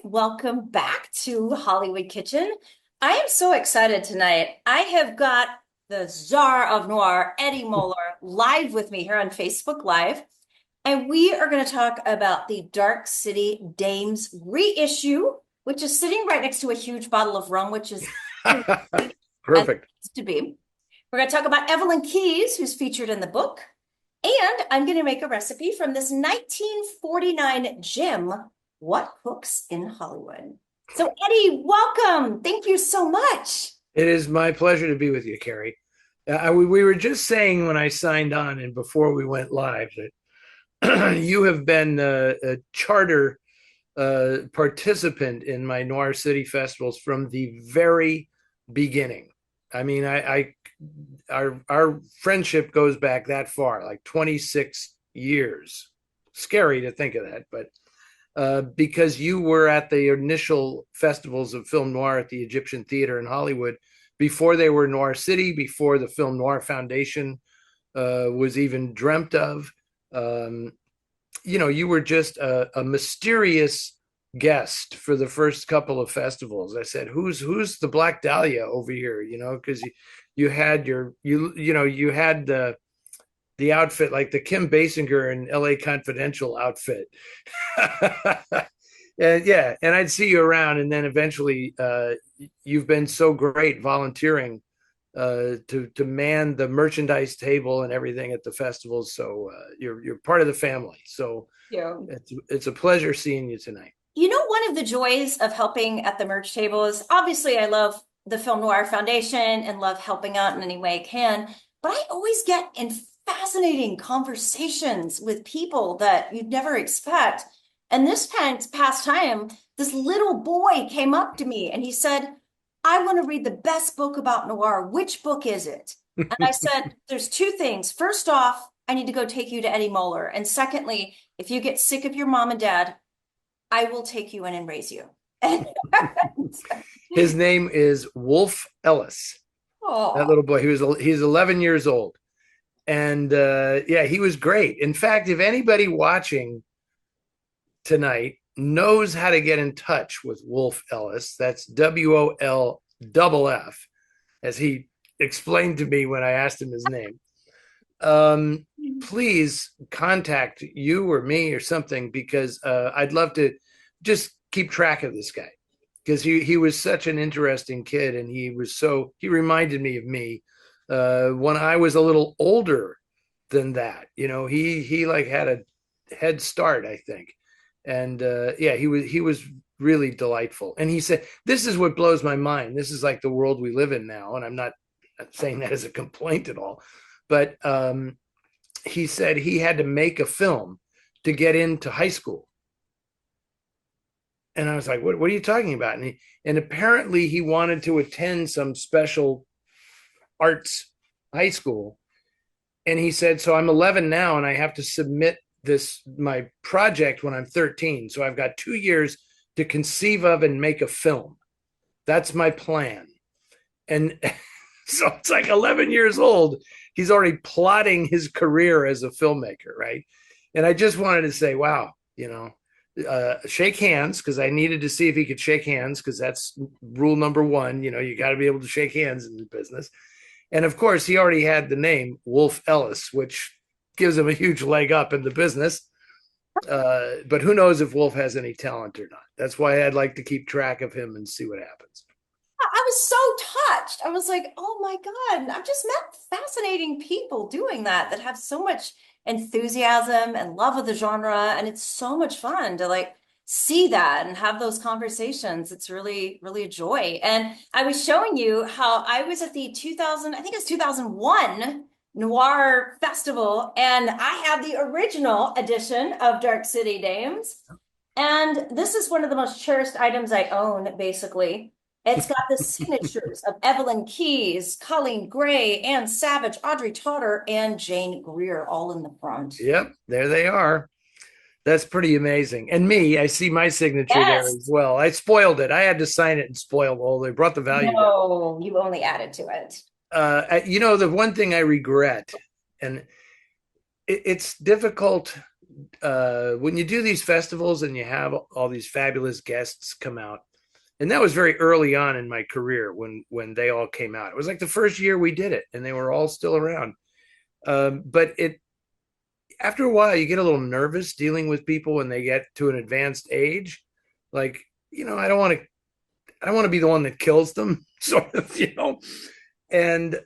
Welcome back to Hollywood Kitchen. I am so excited tonight. I have got the Czar of Noir, Eddie Muller, live with me here on Facebook Live. And we are going to talk about the Dark City Dames reissue, which is sitting right next to a huge bottle of rum, which is pretty sweet as it Perfect. needs to be. We're going to talk about Evelyn Keyes, who's featured in the book. And I'm going to make a recipe from this 1949 gem, What Cooks in Hollywood. So, Eddie, welcome. Thank you so much. It is my pleasure to be with you, Carrie. We were just saying when I signed on and before we went live that you have been a charter participant in my Noir City festivals from the very beginning. I mean, our friendship goes back that far, like 26 years. Scary to think of that, but because you were at the initial festivals of film noir at the Egyptian Theater in Hollywood before they were Noir City, before the Film Noir Foundation was even dreamt of. Um, you were just a mysterious guest for the first couple of festivals. I said, "Who's the Black Dahlia over here?" Because you had you had the outfit like the Kim Basinger and L.A. Confidential outfit. And yeah, and I'd see you around, and then eventually, you've been so great volunteering to man the merchandise table and everything at the festivals. So you're part of the family. So Yeah. it's a pleasure seeing you tonight. One of the joys of helping at the merch table is obviously I love the Film Noir Foundation and love helping out in any way I can, but I always get in fascinating conversations with people that you'd never expect. And this past time, this little boy came up to me and he said, I want to read the best book about noir. Which book is it? And I said, there's two things. First off, I need to go take you to Eddie Muller. And secondly, if you get sick of your mom and dad, I will take you in and raise you. And His name is Wolf Ellis. That oh, little boy. He's 11 years old, and yeah, he was great. In fact, if anybody watching tonight knows how to get in touch with Wolf Ellis, that's WOLFF, as he explained to me when I asked him his name. Please contact you or me or something, because I'd love to just keep track of this guy, because he was such an interesting kid, and he reminded me of me when I was a little older than that. He like had a head start, I think. And yeah, he was really delightful. And he said, "This is what blows my mind. This is like the world we live in now." And I'm not saying that as a complaint at all, but he said he had to make a film to get into high school. And I was like, "What are you talking about?" And apparently he wanted to attend some special arts high school. And he said, "So I'm 11 now, and I have to submit my project when I'm 13. So I've got 2 years to conceive of and make a film. That's my plan." And so it's like 11 years old. He's already plotting his career as a filmmaker, right? And I just wanted to say, wow, shake hands, because I needed to see if he could shake hands, because that's rule number one. You got to be able to shake hands in the business. And of course, he already had the name Wolf Ellis, which gives him a huge leg up in the business. But who knows if Wolf has any talent or not? That's why I'd like to keep track of him and see what happens. I was so touched. I was like, oh my God, I've just met fascinating people doing that have so much enthusiasm and love of the genre. And it's so much fun to like see that and have those conversations. It's really, really a joy. And I was showing you how I was at the 2000, I think it's 2001 Noir Festival, and I had the original edition of Dark City Dames. And this is one of the most cherished items I own, basically. It's got the signatures of Evelyn Keyes, Colleen Gray, Anne Savage, Audrey Totter, and Jane Greer all in the front. Yep, there they are. That's pretty amazing. And me, I see my signature there Yes. as well. I spoiled it. I had to sign it and spoil. Well, they brought the value down. No, you only added to it. The one thing I regret, and it's difficult when you do these festivals and you have all these fabulous guests come out, and that was very early on in my career when they all came out. It was like the first year we did it, and they were all still around. But it after a while, you get a little nervous dealing with people when they get to an advanced age. Like, I don't want to be the one that kills them, sort of. And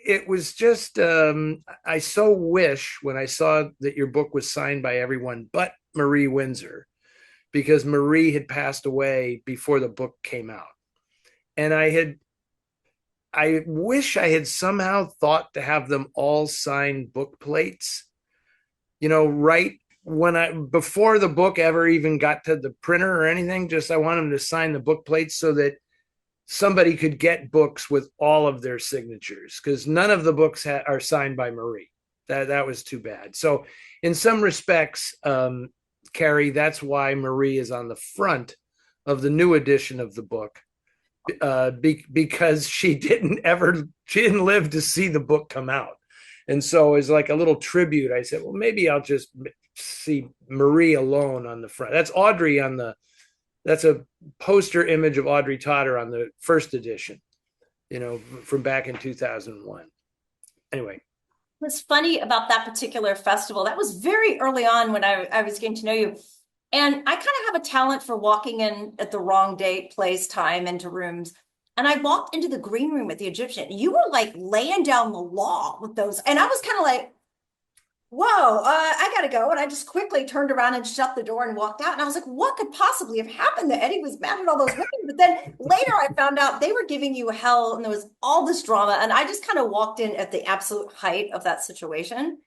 it was just, I so wish when I saw that your book was signed by everyone but Marie Windsor, because Marie had passed away before the book came out. And I wish I had somehow thought to have them all sign book plates, right before the book ever even got to the printer or anything. Just I want them to sign the book plates so that somebody could get books with all of their signatures, because none of the books are signed by Marie. That was too bad. So in some respects, Carrie, that's why Marie is on the front of the new edition of the book, because she didn't live to see the book come out. And so as like a little tribute, I said, well, maybe I'll just see Marie alone on the front. That's a poster image of Audrey Totter on the first edition, from back in 2001. Anyway. What's funny about that particular festival, that was very early on when I was getting to know you. And I kind of have a talent for walking in at the wrong date, place, time into rooms. And I walked into the green room with the Egyptian. You were like laying down the law with those. And I was kind of like, whoa, I gotta go. And I just quickly turned around and shut the door and walked out. And I was like, what could possibly have happened that Eddie was mad at all those women? But then later I found out they were giving you hell and there was all this drama. And I just kind of walked in at the absolute height of that situation.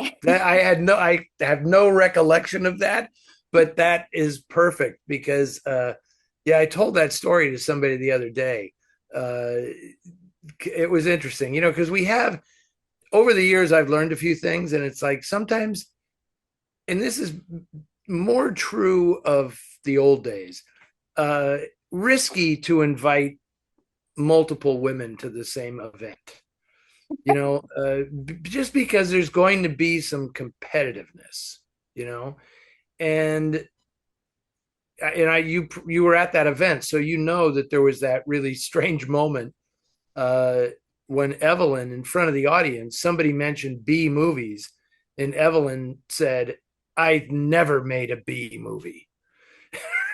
I have no recollection of that, but that is perfect because, yeah, I told that story to somebody the other day. It was interesting, because over the years, I've learned a few things, and it's like sometimes, and this is more true of the old days, risky to invite multiple women to the same event, just because there's going to be some competitiveness, and you were at that event, so that there was that really strange moment when Evelyn, in front of the audience, somebody mentioned B movies, and Evelyn said, "I've never made a B movie."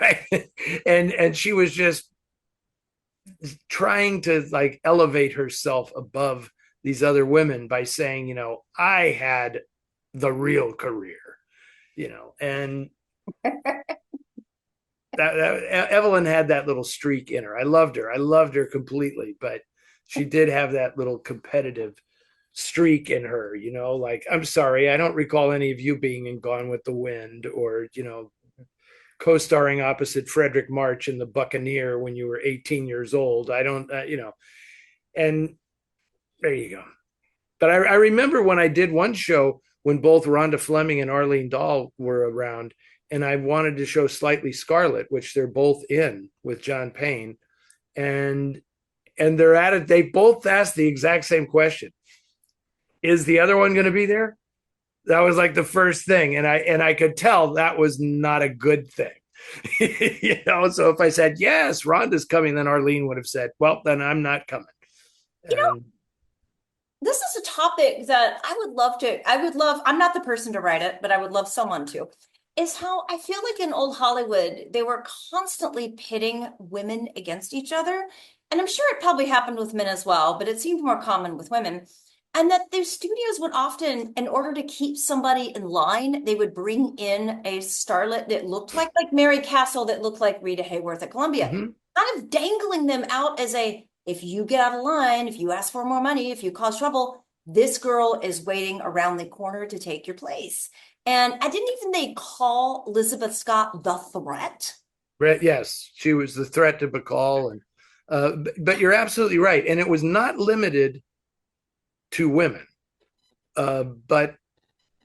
Right? And she was just trying to like elevate herself above these other women by saying, I had the real career, and Evelyn had that little streak in her. I loved her. I loved her completely, but she did have that little competitive streak in her, like, I'm sorry, I don't recall any of you being in Gone with the Wind or, co-starring opposite Frederick March in The Buccaneer when you were 18 years old. I don't, and there you go. But I remember when I did one show when both Rhonda Fleming and Arlene Dahl were around, and I wanted to show Slightly Scarlet, which they're both in with John Payne. And they're at it. They both asked the exact same question. Is the other one going to be there? That was like the first thing. And I could tell that was not a good thing. So if I said, yes, Rhonda's coming, then Arlene would have said, well, then I'm not coming. You know, this is a topic that I'm not the person to write it, but I would love someone to, is how I feel like in old Hollywood, they were constantly pitting women against each other. And I'm sure it probably happened with men as well, but it seemed more common with women. And that the studios would often, in order to keep somebody in line, they would bring in a starlet that looked like Mary Castle, that looked like Rita Hayworth at Columbia, kind of dangling them out as if you get out of line, if you ask for more money, if you cause trouble, this girl is waiting around the corner to take your place. And they call Elizabeth Scott the threat? Yes, she was the threat to Bacall. But you're absolutely right. And it was not limited to women, but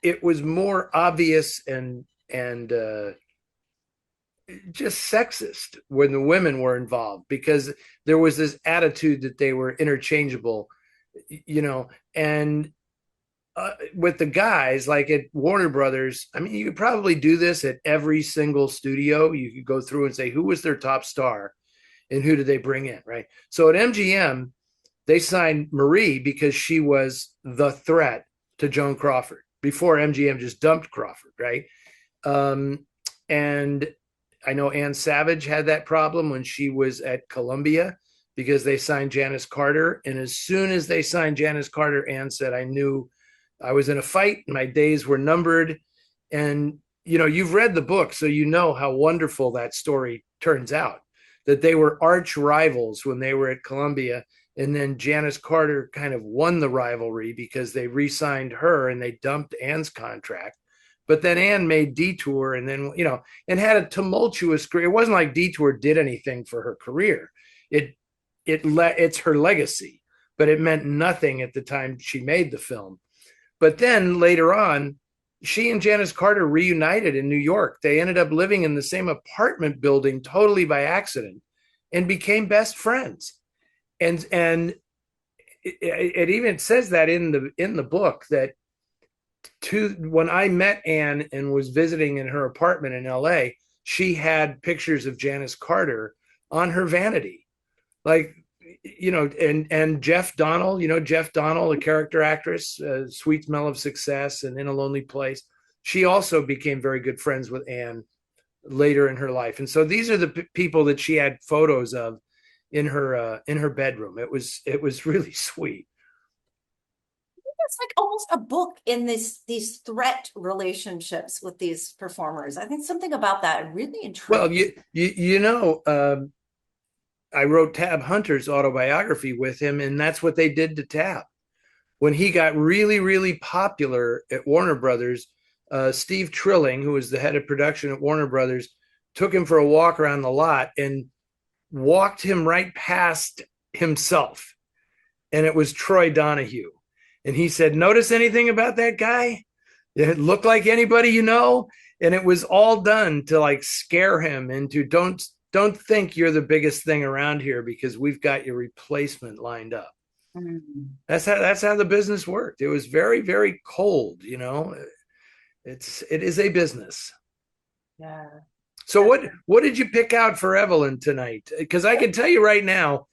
it was more obvious and just sexist when the women were involved, because there was this attitude that they were interchangeable, and with the guys like at Warner Brothers, I mean, you could probably do this at every single studio. You could go through and say who was their top star and who did they bring in, right? So at MGM, they signed Marie because she was the threat to Joan Crawford before MGM just dumped Crawford, right? Um, and I know Ann Savage had that problem when she was at Columbia because they signed Janice Carter. And as soon as they signed Janice Carter, Ann said, I knew I was in a fight. My days were numbered. And, you know, you've read the book, so you know how wonderful that story turns out, that they were arch rivals when they were at Columbia. And then Janice Carter kind of won the rivalry because they re-signed her and they dumped Ann's contract. But then Ann made Detour and then, you know, and had a tumultuous career. It wasn't like Detour did anything for her career. It's her legacy, but it meant nothing at the time she made the film. But then later on, she and Janice Carter reunited in New York. They ended up living in the same apartment building totally by accident and became best friends. And it even says that in the book that when I met Anne and was visiting in her apartment in LA, she had pictures of Janice Carter on her vanity. Like, you know, and Jeff Donnell, you know, Jeff Donnell, the character actress, Sweet Smell of Success and In a Lonely Place. She also became very good friends with Anne later in her life. And so these are the people that she had photos of in her bedroom. It was really sweet. It's like almost a book in these threat relationships with these performers. I think something about that really Well, intrigues. you know, I wrote Tab Hunter's autobiography with him, and that's what they did to Tab when he got really, really popular at Warner Brothers. Steve Trilling, who was the head of production at Warner Brothers, took him for a walk around the lot and walked him right past himself. And it was Troy Donahue. And he said, notice anything about that guy? It looked like anybody you know? And it was all done to like scare him into don't think you're the biggest thing around here because we've got your replacement lined up. Mm. That's how the business worked. It was very, very cold, you know. It is a business. Yeah. So what did you pick out for Evelyn tonight? Because I can tell you right now,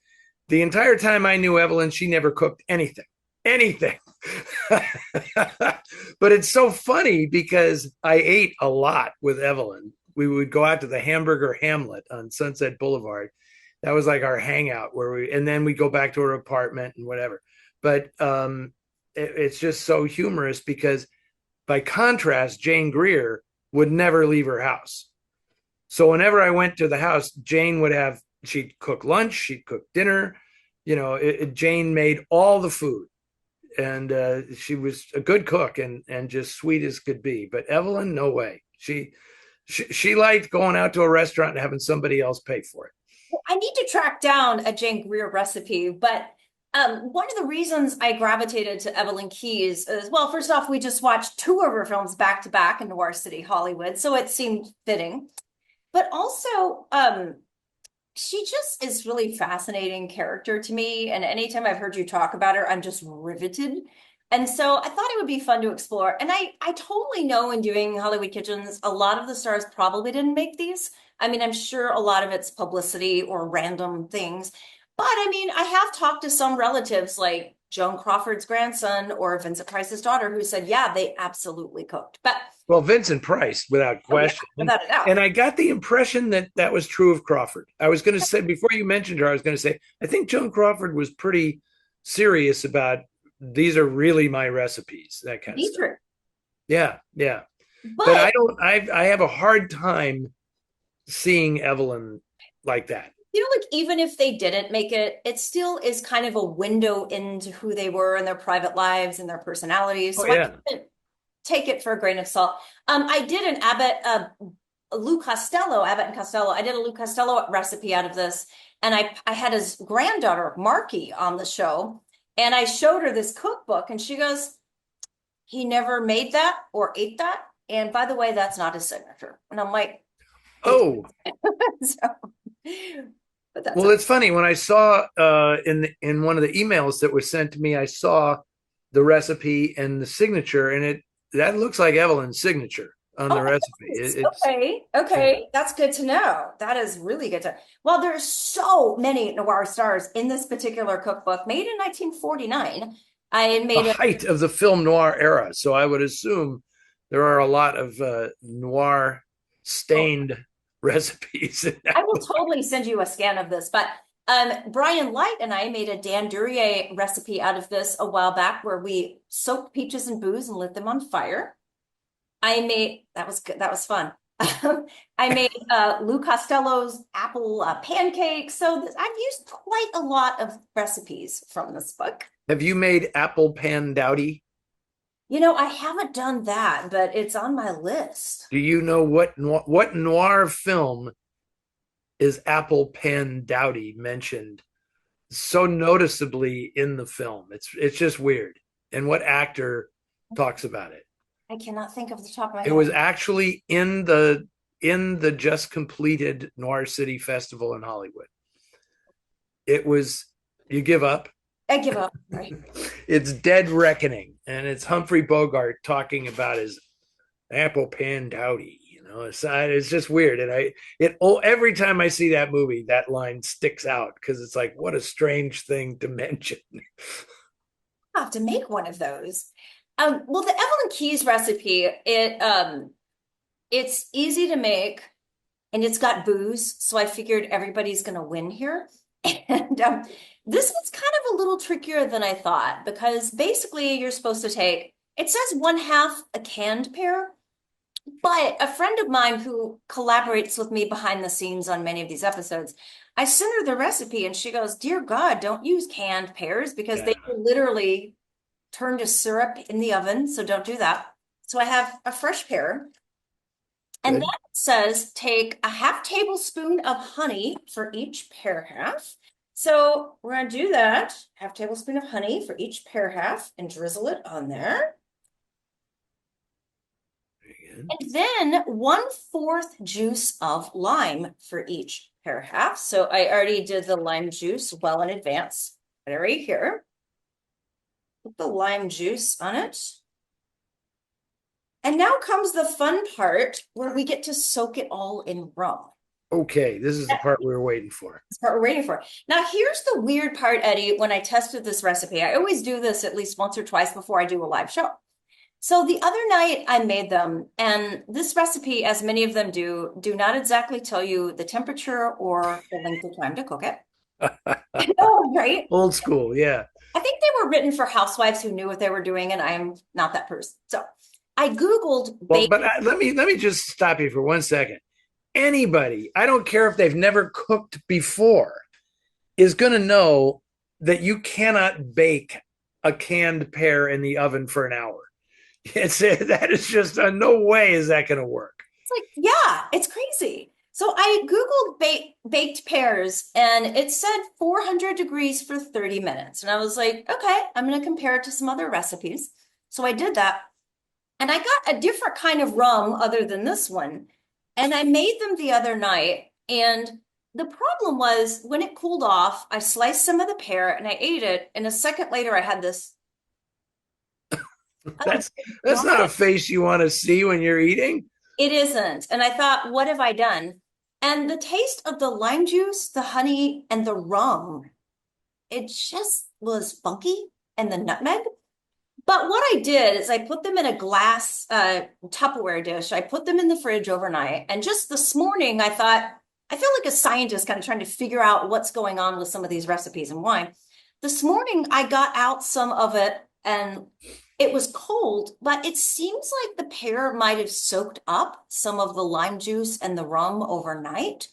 the entire time I knew Evelyn, she never cooked anything. Anything. But it's so funny because I ate a lot with Evelyn. We would go out to the Hamburger Hamlet on Sunset Boulevard. That was like our hangout and then we go back to her apartment and whatever. But it's just so humorous because by contrast, Jane Greer would never leave her house. So whenever I went to the house, she'd cook lunch, she'd cook dinner. You know, Jane made all the food. And she was a good cook and just sweet as could be. But Evelyn, no way. She liked going out to a restaurant and having somebody else pay for it. Well, I need to track down a Jane Greer recipe, but one of the reasons I gravitated to Evelyn Keyes is, well, first off, we just watched two of her films back to back in Noir City, Hollywood, so it seemed fitting. But also, she just is really fascinating character to me. And anytime I've heard you talk about her, I'm just riveted. And so I thought it would be fun to explore. And I totally know in doing Hollywood Kitchens, a lot of the stars probably didn't make these. I mean, I'm sure a lot of it's publicity or random things. But I mean, I have talked to some relatives like Joan Crawford's grandson or Vincent Price's daughter who said, yeah, they absolutely cooked. But Well, Vincent Price, without oh yeah, question. without a doubt. And I got the impression that that was true of Crawford. I was going to say, before you mentioned her, I was going to say, I think Joan Crawford was pretty serious about these are really my recipes, that kind of stuff. Dietrich. Yeah, yeah. But But I have a hard time seeing Evelyn like that. you know, like even if they didn't make it, it still is kind of a window into who they were and their private lives and their personalities. Oh, So I yeah. couldn't take it for a grain of salt. I did an Lou Costello, Abbott and Costello. I did a Lou Costello recipe out of this, and I had his granddaughter Marky on the show, and I showed her this cookbook, and she goes, "He never made that or ate that, and by the way, that's not his signature." And I'm like, "It's Oh, so." But that's well, okay. it's funny when I saw in one of the emails that was sent to me, I saw the recipe and the signature, and that looks like Evelyn's signature on the Oh, recipe. nice. It's Okay. yeah. Okay. That's good to know. That is really good to. Well, there's so many noir stars in this particular cookbook made in 1949. I The made a, height of the film noir era. So I would assume there are a lot of noir oh, stained recipes in I that will book. totally send you a scan of this, but Brian Light and I made a Dan Duryea recipe out of this a while back where we soaked peaches in booze and lit them on fire. I made that was good. That was fun. I made Lou Costello's apple pancakes. So I've used quite a lot of recipes from this book. Have you made apple pan dowdy? I haven't done that, but it's on my list. Do you know what noir film is apple pan dowdy mentioned so noticeably in the film? It's just weird. And what actor talks about it? I cannot think of the top of my It head. was actually in the just completed Noir City Festival in Hollywood. It was you give up. I give up. Right. It's Dead Reckoning, and it's Humphrey Bogart talking about his apple pan dowdy. It's just weird, and every time I see that movie, that line sticks out because it's like, what a strange thing to mention. I have to make one of those. Well, the Evelyn Keyes recipe, it's easy to make and it's got booze, so I figured everybody's gonna win here. And this one's kind of a little trickier than I thought because basically you're supposed to take, it says one half a canned pear, but a friend of mine who collaborates with me behind the scenes on many of these episodes, I sent her the recipe and she goes, "Dear God, don't use canned pears because Yeah, they will literally turn to syrup in the oven, so don't do that." So I have a fresh pear. And then good. it says take a half tablespoon of honey for each pear half. So we're going to do that. Half tablespoon of honey for each pear half and drizzle it on there. Very good. And then 1/4 juice of lime for each pear half. So I already did the lime juice well in advance. Right here. Put the lime juice on it. And now comes the fun part where we get to soak it all in rum. Okay, this is the That's part we were waiting for. the part we're waiting for. Now, here's the weird part, Eddie. When I tested this recipe, I always do this at least once or twice before I do a live show. So the other night I made them, and this recipe, as many of them do not exactly tell you the temperature or the length of time to cook it. Oh, right? Old school, yeah. I think they were written for housewives who knew what they were doing, and I'm not that person. So I Googled Well, bacon. but let me just stop you for 1 second. Anybody, I don't care if they've never cooked before, is going to know that you cannot bake a canned pear in the oven for an hour. That is just no way is that going to work. It's like, yeah, it's crazy. So I Googled baked pears and it said 400 degrees for 30 minutes. And I was like, okay, I'm going to compare it to some other recipes. So I did that. And I got a different kind of rum other than this one. And I made them the other night. And the problem was when it cooled off, I sliced some of the pear and I ate it. And a second later, I had this. Oh, That's not a face you want to see when you're eating. it isn't. And I thought, what have I done? And the taste of the lime juice, the honey, and the rum, it just was funky, and the nutmeg. But what I did is I put them in a glass Tupperware dish. I put them in the fridge overnight. And just this morning, I thought, I feel like a scientist kind of trying to figure out what's going on with some of these recipes and why. This morning, I got out some of it and it was cold, but it seems like the pear might have soaked up some of the lime juice and the rum overnight.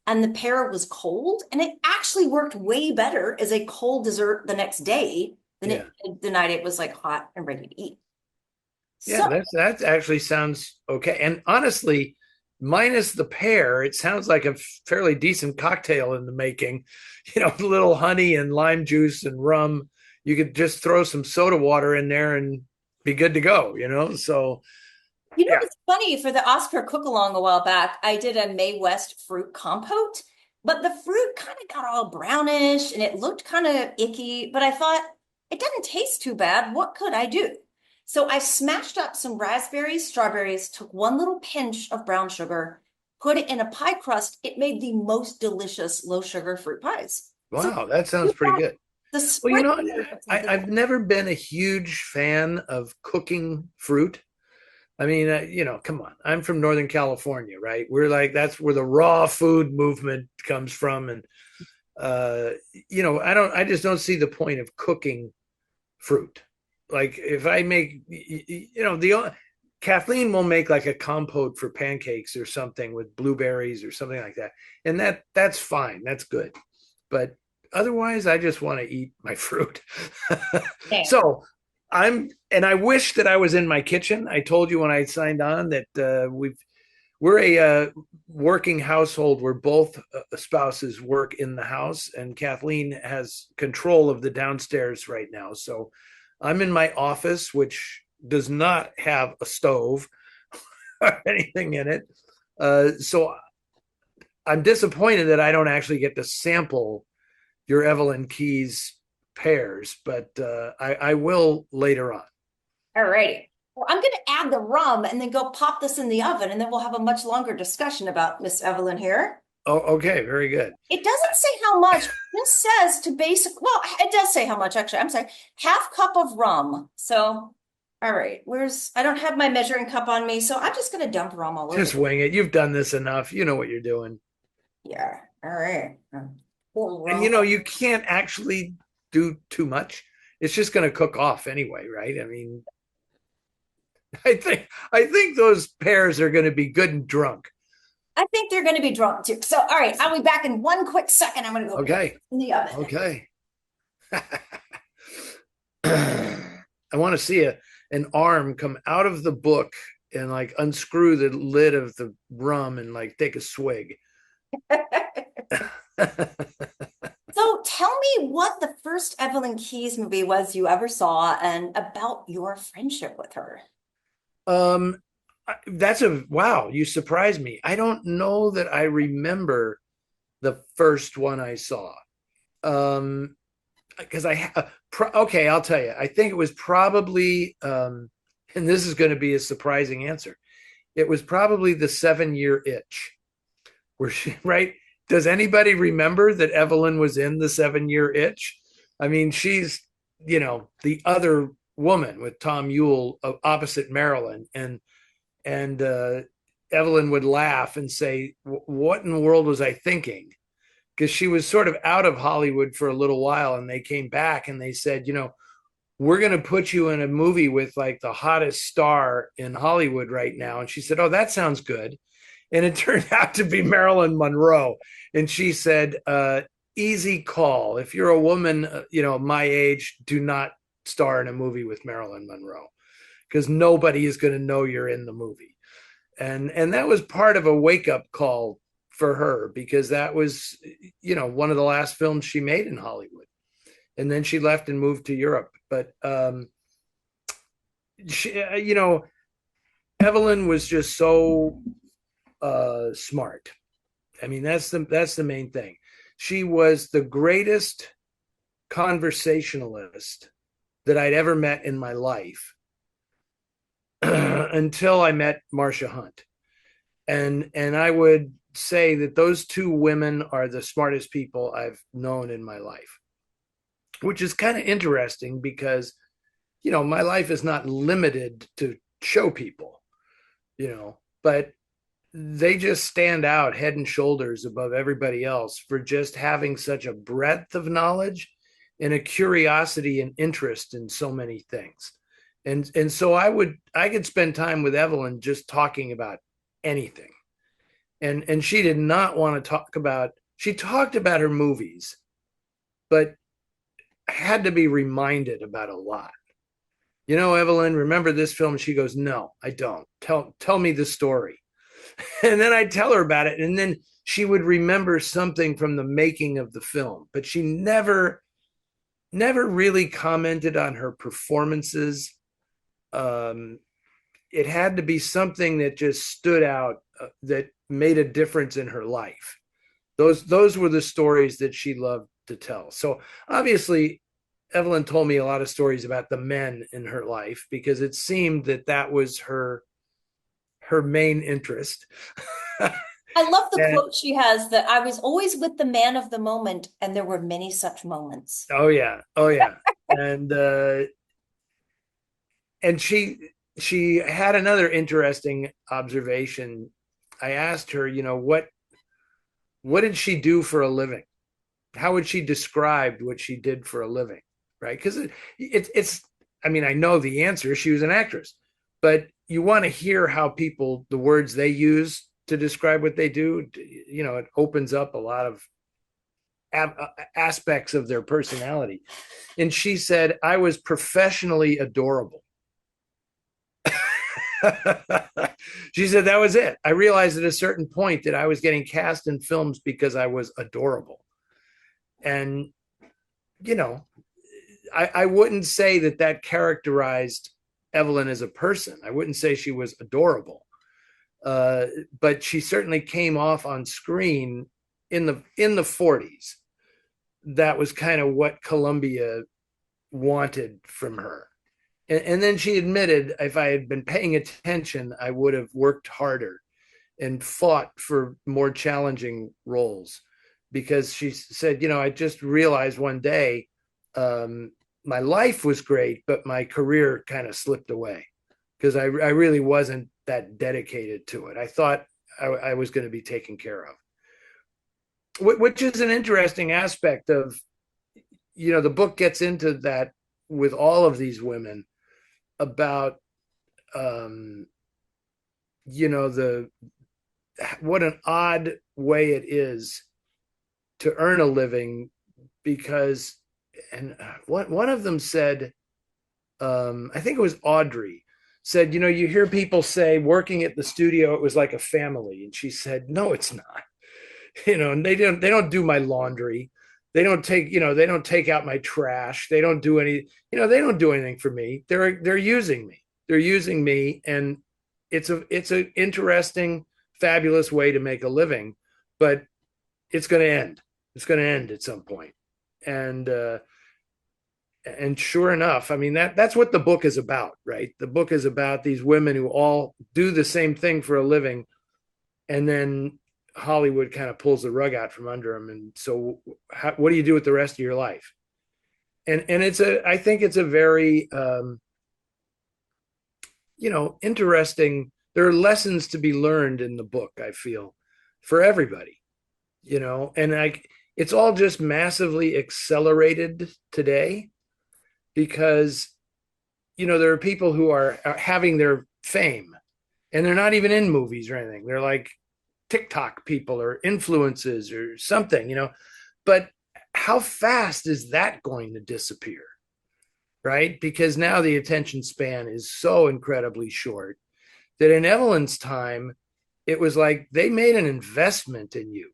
And the pear was cold, and it actually worked way better as a cold dessert the next day than Yeah. it did the night it was like hot and ready to eat. Yeah, So, that actually sounds okay. And honestly, minus the pear, it sounds like a fairly decent cocktail in the making. A little honey and lime juice and rum. You could just throw some soda water in there and be good to go. So yeah, it's funny for the Oscar cook along a while back, I did a May West fruit compote, but the fruit kind of got all brownish and it looked kind of icky. But I thought, it doesn't taste too bad. What could I do? So I smashed up some raspberries, strawberries, took one little pinch of brown sugar, put it in a pie crust. It made the most delicious low sugar fruit pies. So Wow, that sounds you pretty got good. the Well, you know, sprinkle of something. I've never been a huge fan of cooking fruit. I mean, come on. I'm from Northern California, right? We're like, that's where the raw food movement comes from. And, uh, I just don't see the point of cooking fruit. Like if I make, Kathleen will make like a compote for pancakes or something with blueberries or something like that. And that's fine. That's good. But otherwise, I just want to eat my fruit. Damn. So and I wish that I was in my kitchen. I told you when I signed on that we're a working household where both spouses work in the house, and Kathleen has control of the downstairs right now. So I'm in my office, which does not have a stove or anything in it. So I'm disappointed that I don't actually get to sample your Evelyn Keyes pears, but I will later on. All righty. Well, I'm going to add the rum and then go pop this in the oven, and then we'll have a much longer discussion about Miss Evelyn here. Oh, okay, very good. It doesn't say how much. This says to basic, well, it does say how much actually. I'm sorry. Half cup of rum. So, all right, I don't have my measuring cup on me, so I'm just going to dump rum all over. Just wing it. You've done this enough. You know what you're doing. Yeah. All right. Pour And rum. you can't actually do too much. It's just going to cook off anyway, right? I mean, I think those pears are going to be good and drunk. I think they're going to be drunk too. So, all right, I'll be back in one quick second. I'm going to go put Okay. this in the oven. Okay. I want to see an arm come out of the book and like unscrew the lid of the rum and like take a swig. So tell me what the first Evelyn Keyes movie was you ever saw and about your friendship with her. um, that's a wow. You surprised me. I don't know that I remember the first one I saw. Um, because okay, I'll tell you. I think it was probably, and this is going to be a surprising answer. It was probably the 7 Year Itch, where she right. Does anybody remember that Evelyn was in the 7 Year Itch? I mean, she's the other woman with Tom Ewell opposite Marilyn, and Evelyn would laugh and say, "What in the world was I thinking?" Because she was sort of out of Hollywood for a little while, and they came back and they said, we're going to put you in a movie with like the hottest star in Hollywood right now. And she said, "Oh, that sounds good." And it turned out to be Marilyn Monroe. And she said, easy call. If you're a woman, my age, do not star in a movie with Marilyn Monroe because nobody is going to know you're in the movie. And that was part of a wake up call for her because that was, one of the last films she made in Hollywood. And then she left and moved to Europe. But, she, Evelyn was just so smart. I mean, that's the main thing. She was the greatest conversationalist that I'd ever met in my life until I met Marcia Hunt. And I would say that those two women are the smartest people I've known in my life, which is kind of interesting because, my life is not limited to show people, but they just stand out head and shoulders above everybody else for just having such a breadth of knowledge and a curiosity and interest in so many things. And so I could spend time with Evelyn just talking about anything. And she did not want to she talked about her movies, but had to be reminded about a lot. Evelyn, remember this film? She goes, "No, I don't. Tell me the story." And then I'd tell her about it. And then she would remember something from the making of the film, but she never really commented on her performances. It had to be something that just stood out, that made a difference in her life. Those were the stories that she loved to tell. So obviously, Evelyn told me a lot of stories about the men in her life because it seemed that that was her main interest. I love the And quote she has that I was always with the man of the moment, and there were many such moments. oh yeah, oh yeah, and and she had another interesting observation. I asked her, what did she do for a living? How would she describe what she did for a living? Right? Because it's I mean, I know the answer. She was an actress, but you want to hear how people the words they use to describe what they do. It opens up a lot of aspects of their personality. And she said, I was professionally adorable. She said that was it. I realized at a certain point that I was getting cast in films because I was adorable. And, you know, I wouldn't say that that characterized Evelyn as a person. I wouldn't say she was adorable. Uh, but she certainly came off on screen in the 40s. That was kind of what Columbia wanted from her. And then she admitted if I had been paying attention, I would have worked harder and fought for more challenging roles because she said, I just realized one day my life was great, but my career kind of slipped away because I really wasn't that dedicated to it. I thought I was going to be taken care of, which is an interesting aspect of, the book gets into that with all of these women about um the what an odd way it is to earn a living because and what one of them said, I think it was Audrey said, you hear people say working at the studio it was like a family, and she said no, it's not. And they don't do my laundry, they don't take out my trash, they don't do any, they don't do anything for me. They're using me. They're using me, and it's an interesting, fabulous way to make a living, but it's going to end. It's going to end at some point. And sure enough, I mean, that's what the book is about, right? The book is about these women who all do the same thing for a living, and then Hollywood kind of pulls the rug out from under them. And so, what do you do with the rest of your life? And I think it's a very, interesting. There are lessons to be learned in the book, I feel, for everybody, and it's all just massively accelerated today because, there are people who are having their fame and they're not even in movies or anything. They're like TikTok people or influences or something, but how fast is that going to disappear? Right? Because now the attention span is so incredibly short that in Evelyn's time, it was like they made an investment in you.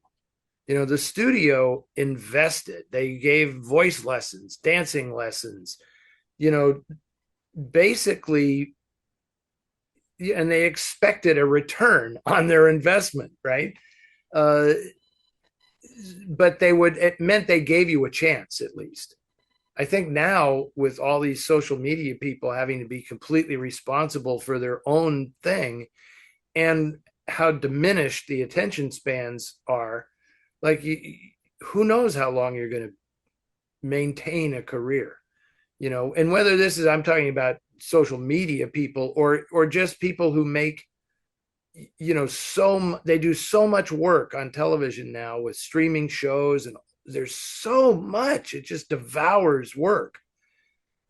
The studio invested, they gave voice lessons, dancing lessons, basically, and they expected a return on their investment, right? Uh, but it meant they gave you a chance at least. I think now with all these social media people having to be completely responsible for their own thing and how diminished the attention spans are, like who knows how long you're going to maintain a career, and whether this is, I'm talking about social media people or just people who make, they do so much work on television now with streaming shows, and there's so much, it just devours work.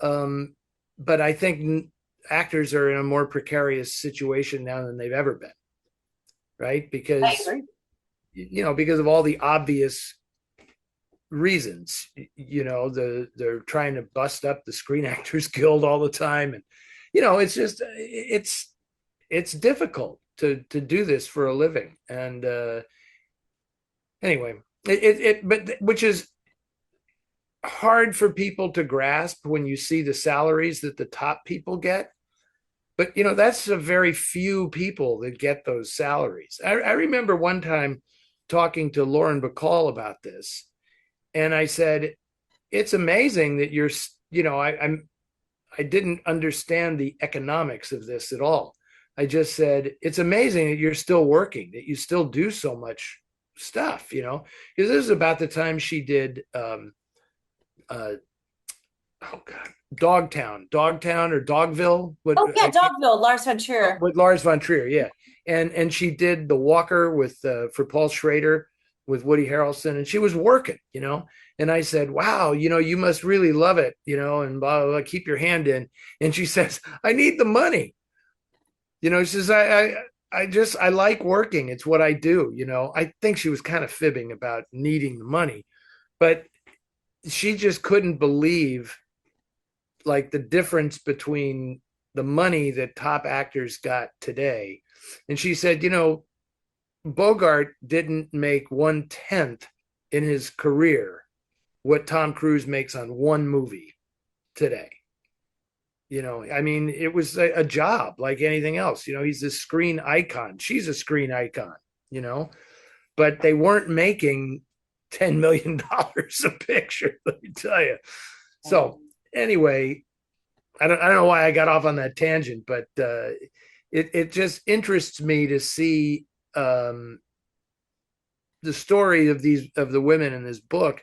But I think actors are in a more precarious situation now than they've ever been, right? I Because agree. because of all the obvious reasons. They're trying to bust up the Screen Actors Guild all the time, and it's just it's difficult to do this for a living. And anyway, but which is hard for people to grasp when you see the salaries that the top people get. But that's a very few people that get those salaries. I remember one time talking to Lauren Bacall about this, and I said, it's amazing that I didn't understand the economics of this at all. I just said, it's amazing that you're still working, that you still do so much stuff, because this is about the time she did, uh, oh God, Dogtown or Dogville, Oh yeah, Dogville, Lars von Trier. with Lars von Trier, yeah, and she did The Walker with for Paul Schrader with Woody Harrelson, and she was working, And I said, "Wow, you must really love it, and blah blah blah. Keep your hand in." And she says, "I need the money." She says, I like working. It's what I do." I think she was kind of fibbing about needing the money, but she just couldn't believe like the difference between the money that top actors got today. And she said, Bogart didn't make 1/10 in his career what Tom Cruise makes on one movie today. I mean, it was a job like anything else. He's a screen icon. She's a screen icon, you know, but they weren't making $10 million a picture, let me tell you. So anyway, I don't know why I got off on that tangent, but it just interests me to see the story of the women in this book.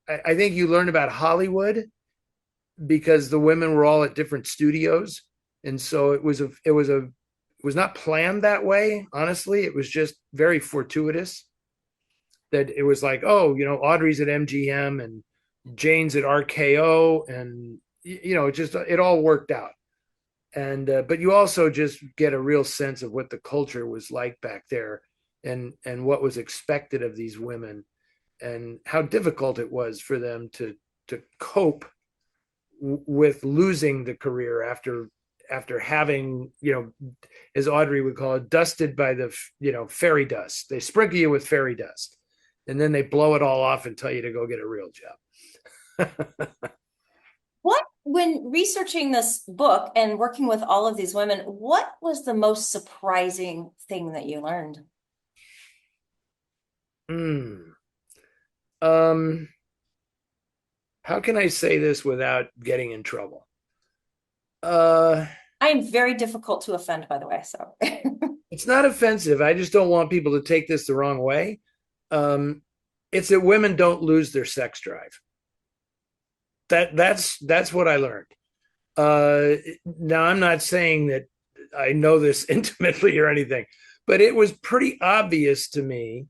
I think you learn about Hollywood because the women were all at different studios, and so it was not planned that way. Honestly, it was just very fortuitous that it was like, oh, Audrey's at MGM and Jane's at RKO, and it all worked out. And but you also just get a real sense of what the culture was like back there, and what was expected of these women, and how difficult it was for them to cope with losing the career after having, as Audrey would call it, dusted by the fairy dust. They sprinkle you with fairy dust, and then they blow it all off and tell you to go get a real job. When researching this book and working with all of these women, what was the most surprising thing that you learned? Um, how can I say this without getting in trouble? Uh, I am very difficult to offend, by the way. So, it's not offensive. I just don't want people to take this the wrong way. Um, it's that women don't lose their sex drive. That's what I learned. Now I'm not saying that I know this intimately or anything, but it was pretty obvious to me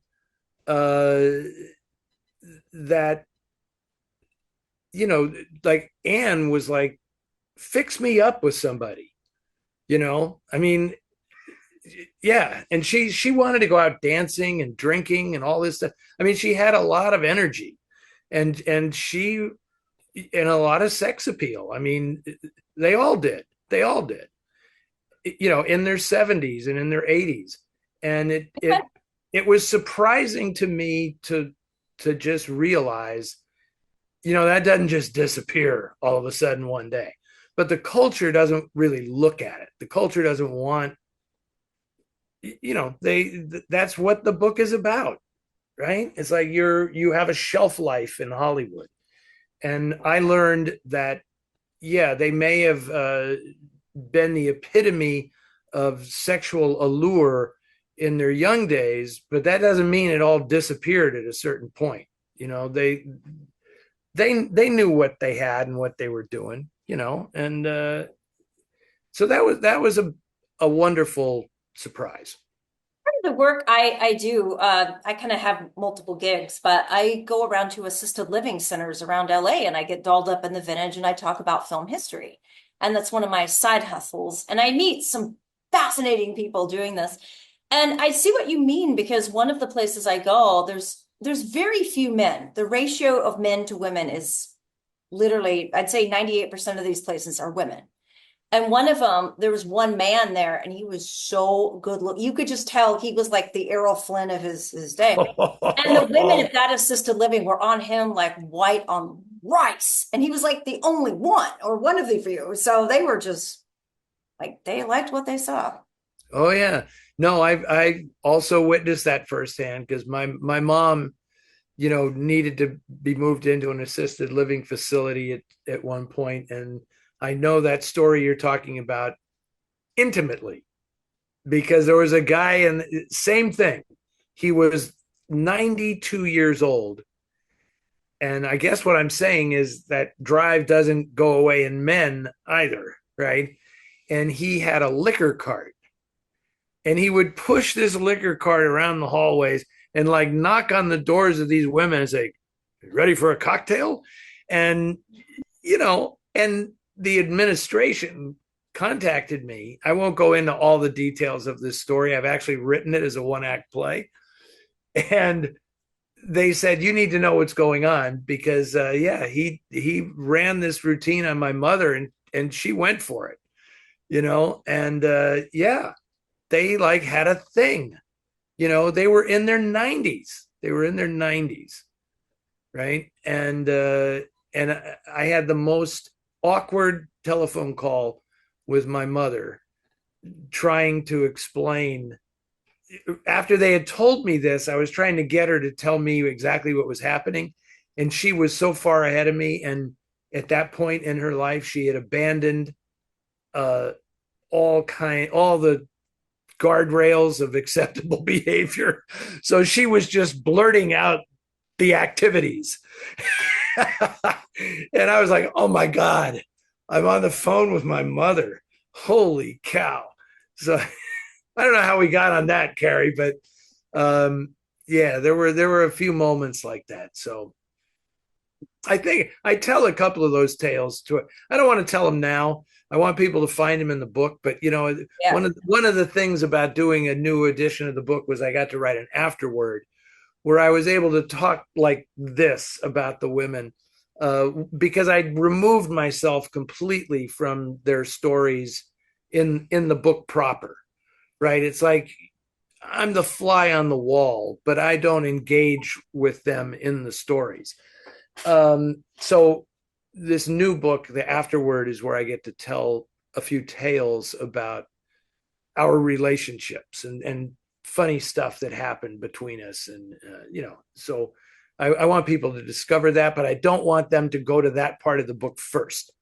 that like Anne was like, fix me up with somebody. I mean, yeah, and she wanted to go out dancing and drinking and all this stuff. I mean, she had a lot of energy, and a lot of sex appeal. I mean, they all did. They all did. In their 70s and in their 80s, and it was surprising to me to just realize, that doesn't just disappear all of a sudden one day. But the culture doesn't really look at it. The culture doesn't want, that's what the book is about, right? It's like you have a shelf life in Hollywood. And I learned that, yeah, they may have been the epitome of sexual allure in their young days, but that doesn't mean it all disappeared at a certain point. They knew what they had and what they were doing, and so that was a wonderful surprise. the work I do, I kind of have multiple gigs, but I go around to assisted living centers around LA and I get dolled up in the vintage and I talk about film history. And that's one of my side hustles. And I meet some fascinating people doing this. And I see what you mean because one of the places I go, there's very few men. The ratio of men to women is literally, I'd say 98% of these places are women. And one of them, there was one man there, and he was so good look. You could just tell he was like the Errol Flynn of his day. And the women at that assisted living were on him like white on rice. And he was like the only one or one of the few. So they were just like, they liked what they saw. Oh yeah. No, I also witnessed that firsthand because my mom needed to be moved into an assisted living facility at one point. And I know that story you're talking about intimately because there was a guy, and same thing. He was 92 years old. And I guess what I'm saying is that drive doesn't go away in men either, right? And he had a liquor cart, and he would push this liquor cart around the hallways and like knock on the doors of these women and say, ready for a cocktail? And, and the administration contacted me. I won't go into all the details of this story. I've actually written it as a one-act play. And they said, you need to know what's going on because, yeah, he ran this routine on my mother, and she went for it, and yeah, they like had a thing. They were in their 90s. They were in their 90s, right? And I had the most awkward telephone call with my mother trying to explain. After they had told me this, I was trying to get her to tell me exactly what was happening, and she was so far ahead of me. And at that point in her life, she had abandoned uh, all the guardrails of acceptable behavior. So she was just blurting out the activities. And I was like, oh my God, I'm on the phone with my mother. Holy cow. So I don't know how we got on that, Carrie, but yeah, there were a few moments like that. So I think I tell a couple of those tales to it. I don't want to tell them now. I want people to find them in the book. But Yeah. one of the things about doing a new edition of the book was I got to write an afterword where I was able to talk like this about the women because I removed myself completely from their stories in the book proper. Right? It's like I'm the fly on the wall, but I don't engage with them in the stories. So this new book, the afterword, is where I get to tell a few tales about our relationships and funny stuff that happened between us. And, so I want people to discover that, but I don't want them to go to that part of the book first.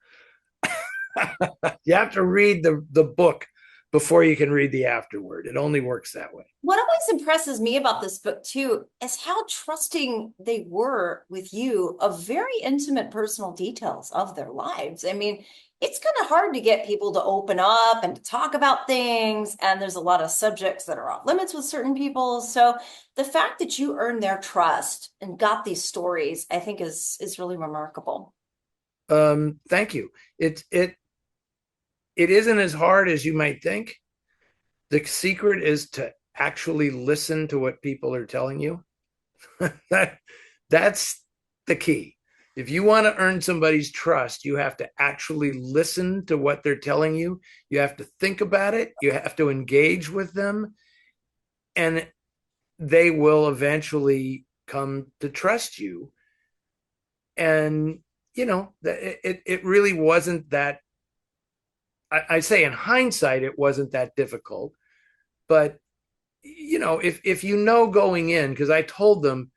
You have to read the book before you can read the afterword. It only works that way. What always impresses me about this book too is how trusting they were with you of very intimate personal details of their lives. I mean, it's kind of hard to get people to open up and to talk about things, and there's a lot of subjects that are off limits with certain people. So the fact that you earned their trust and got these stories, I think is really remarkable. Thank you. It isn't as hard as you might think. The secret is to actually listen to what people are telling you. that that's the key. If you want to earn somebody's trust, you have to actually listen to what they're telling you. You have to think about it. You have to engage with them, and they will eventually come to trust you. And it really wasn't that. I say in hindsight, it wasn't that difficult. But if going in, because I told them,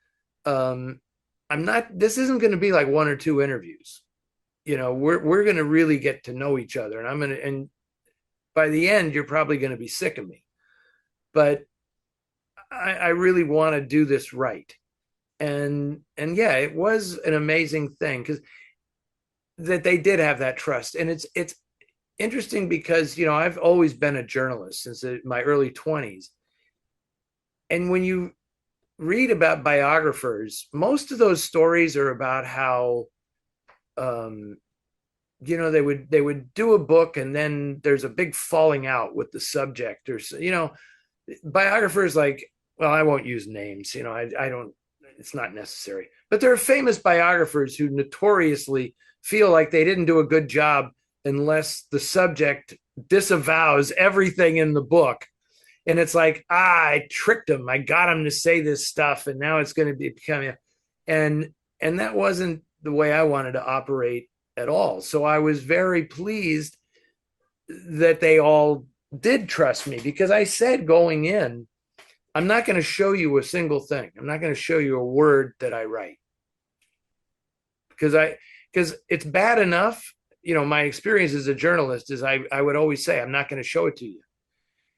I'm not. This isn't going to be like one or two interviews. We're going to really get to know each other, and and by the end, you're probably going to be sick of me. But I really want to do this right, and yeah, it was an amazing thing because that they did have that trust, and it's interesting because I've always been a journalist since my early 20s, and when you read about biographers, most of those stories are about how they would do a book and then there's a big falling out with the subject, or biographers like, well, I won't use names, I don't, it's not necessary, but there are famous biographers who notoriously feel like they didn't do a good job unless the subject disavows everything in the book. And it's like, I tricked him. I got him to say this stuff, and now it's going to be becoming. And that wasn't the way I wanted to operate at all. So I was very pleased that they all did trust me because I said going in, I'm not going to show you a single thing. I'm not going to show you a word that I write because it's bad enough. My experience as a journalist is I would always say, I'm not going to show it to you.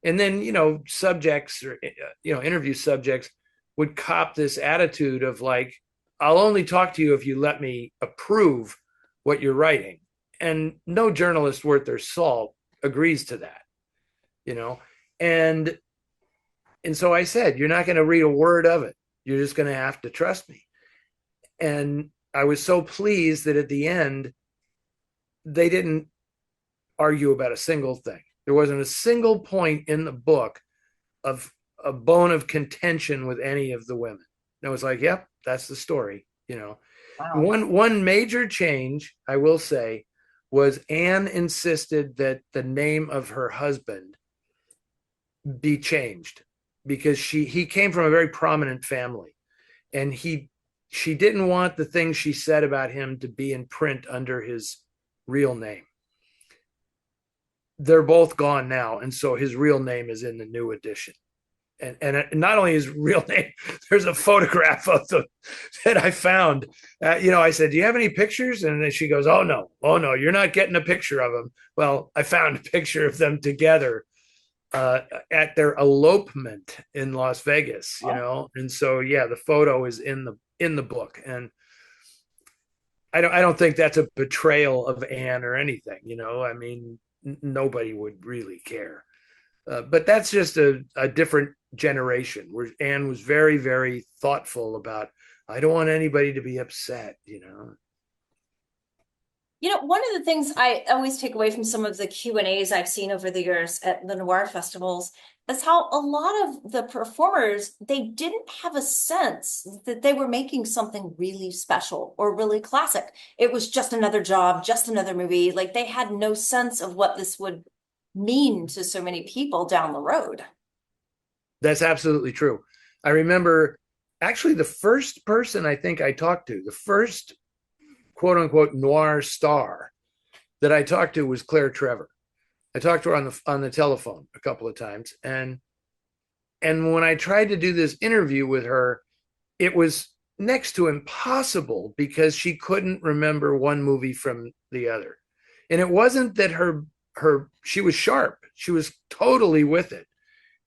And then, subjects or, interview subjects would cop this attitude of like, I'll only talk to you if you let me approve what you're writing. And no journalist worth their salt agrees to that, you know? And so I said, you're not going to read a word of it. You're just going to have to trust me. And I was so pleased that at the end, they didn't argue about a single thing. There wasn't a single point in the book of a bone of contention with any of the women. And it was like, yep, that's the story. Wow. One major change, I will say, was Anne insisted that the name of her husband be changed because he came from a very prominent family, and she didn't want the things she said about him to be in print under his real name. They're both gone now, and so his real name is in the new edition. And not only his real name, there's a photograph of them that I found. I said, "Do you have any pictures?" And then she goes, "Oh no, you're not getting a picture of them." Well, I found a picture of them together at their elopement in Las Vegas. And so yeah, the photo is in the book, and I don't think that's a betrayal of Anne or anything. I mean, nobody would really care. But that's just a different generation where Anne was very, very thoughtful about, I don't want anybody to be upset. One of the things I always take away from some of the Q&As I've seen over the years at the Noir festivals is how a lot of the performers, they didn't have a sense that they were making something really special or really classic. It was just another job, just another movie. Like they had no sense of what this would mean to so many people down the road. That's absolutely true. I remember actually the first person I think I talked to, the first quote unquote noir star that I talked to was Claire Trevor. I talked to her on the telephone a couple of times, and when I tried to do this interview with her, it was next to impossible because she couldn't remember one movie from the other. And it wasn't that she was sharp. She was totally with it.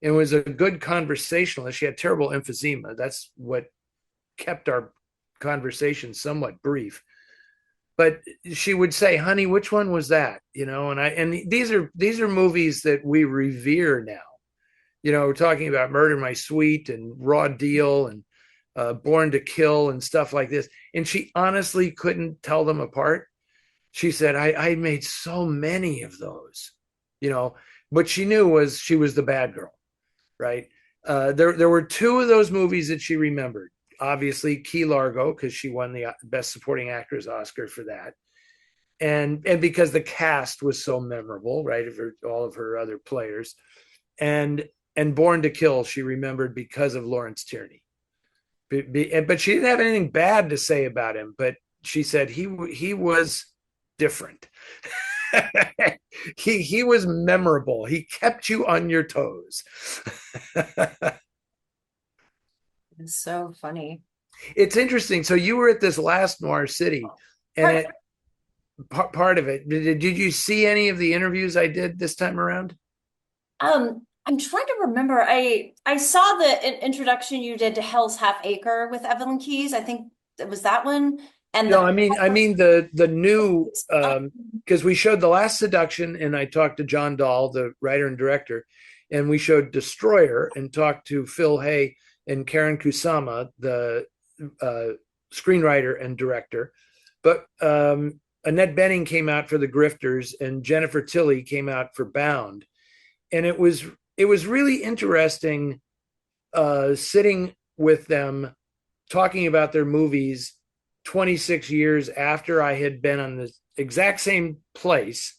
It was a good conversationalist. She had terrible emphysema. That's what kept our conversation somewhat brief. But she would say, "Honey, which one was that?" And these are movies that we revere now. We're talking about Murder My Sweet and Raw Deal and Born to Kill and stuff like this. And she honestly couldn't tell them apart. She said, I made so many of those, but she knew she was the bad girl, right? There were two of those movies that she remembered. Obviously, Key Largo, because she won the Best Supporting Actress Oscar for that. And because the cast was so memorable, right? All of her other players. And Born to Kill, she remembered because of Lawrence Tierney. But she didn't have anything bad to say about him. But she said he was different. he was memorable. He kept you on your toes. It's so funny. It's interesting. So you were at this last Noir City, and part of it. Did you see any of the interviews I did this time around? I'm trying to remember. I saw the introduction you did to Hell's Half Acre with Evelyn Keyes. I think it was that one. And No, I mean the new because we showed The Last Seduction, and I talked to John Dahl, the writer and director, and we showed Destroyer and talked to Phil Hay and Karen Kusama, the screenwriter and director. But Annette Bening came out for The Grifters, and Jennifer Tilly came out for Bound, and it was really interesting sitting with them talking about their movies 26 years after I had been on the exact same place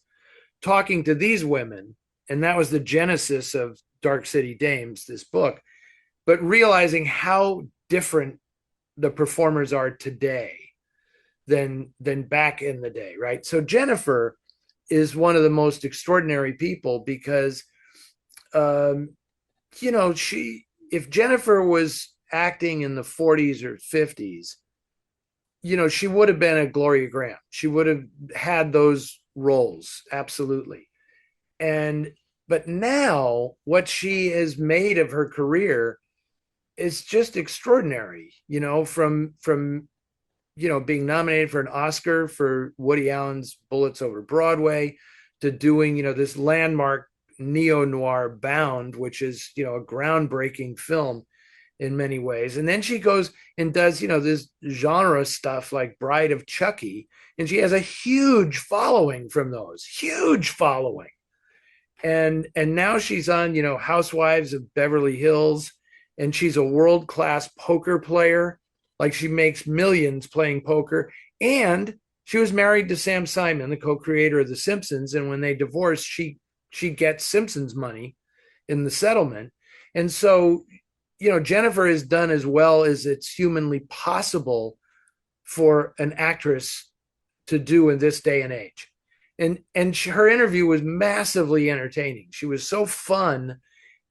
talking to these women. And that was the genesis of Dark City Dames, this book, but realizing how different the performers are today than back in the day, right? So Jennifer is one of the most extraordinary people because she if Jennifer was acting in the 40s or 50s, she would have been a Gloria Graham. She would have had those roles, absolutely. And but now what she has made of her career is just extraordinary, from being nominated for an Oscar for Woody Allen's Bullets Over Broadway to doing, this landmark neo-noir Bound, which is, a groundbreaking film in many ways. And then she goes and does, this genre stuff like Bride of Chucky, and she has a huge following from those, huge following. And now she's on, Housewives of Beverly Hills, and she's a world-class poker player. Like, she makes millions playing poker. And she was married to Sam Simon, the co-creator of The Simpsons. And when they divorced, she gets Simpsons money in the settlement. And so, Jennifer has done as well as it's humanly possible for an actress to do in this day and age. And her interview was massively entertaining. She was so fun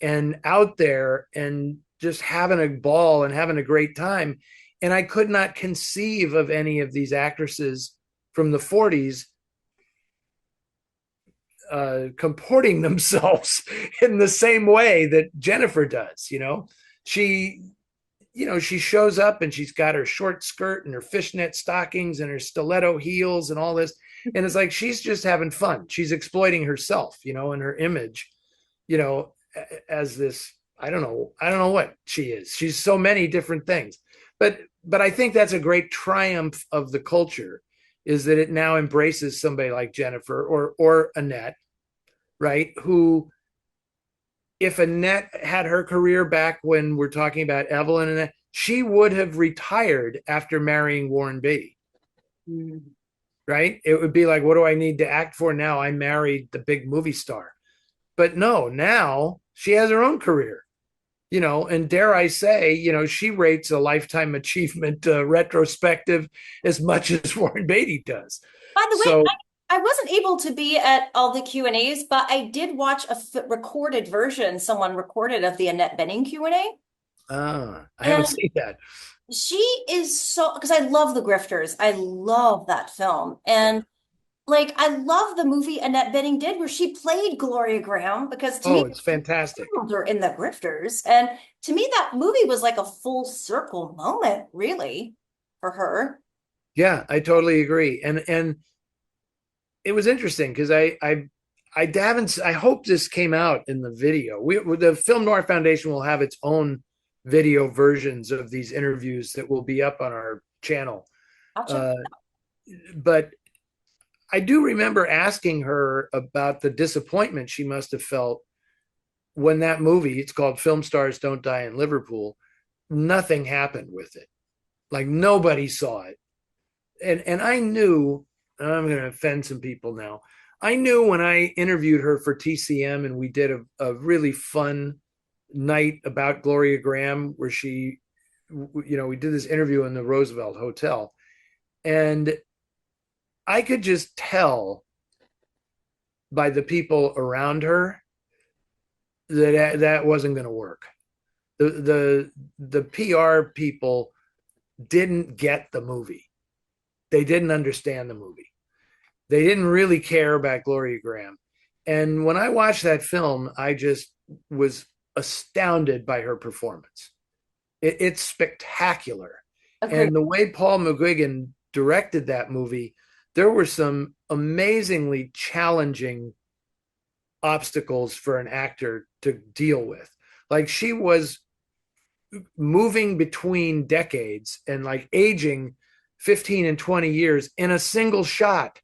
and out there and just having a ball and having a great time. And I could not conceive of any of these actresses from the 40s comporting themselves in the same way that Jennifer does. She she shows up and she's got her short skirt and her fishnet stockings and her stiletto heels and all this, and it's like she's just having fun. She's exploiting herself, and her image, as this, I don't know what she is. She's so many different things. But I think that's a great triumph of the culture, is that it now embraces somebody like Jennifer or Annette, right? Who, if Annette had her career back when we're talking about Evelyn and that, she would have retired after marrying Warren Beatty. Mm. Right? It would be like, what do I need to act for now? I married the big movie star. But no, now she has her own career. And dare I say, she rates a lifetime achievement retrospective as much as Warren Beatty does. By the way, So I wasn't able to be at all the Q&As, but I did watch a recorded version someone recorded of the Annette Bening Q&A. I haven't seen that. She is so, because I love The Grifters. I love that film. And like, I love the movie Annette Bening did where she played Gloria Graham, because to me, it's fantastic. her in The Grifters. And to me, that movie was like a full circle moment, really, for her. Yeah, I totally agree. And it was interesting because I hope this came out in the video. The Film Noir Foundation will have its own video versions of these interviews that will be up on our channel. I'll check it out. But I do remember asking her about the disappointment she must have felt when that movie, it's called Film Stars Don't Die in Liverpool, nothing happened with it. Like, nobody saw it. And I knew, I'm going to offend some people now, I knew when I interviewed her for TCM and we did a really fun night about Gloria Graham, where she, we did this interview in the Roosevelt Hotel, and I could just tell by the people around her that wasn't going to work. The PR people didn't get the movie. They didn't understand the movie. They didn't really care about Gloria Graham. And when I watched that film, I just was astounded by her performance. It's spectacular. Okay. And the way Paul McGuigan directed that movie, there were some amazingly challenging obstacles for an actor to deal with. Like, she was moving between decades and like aging 15 and 20 years in a single shot,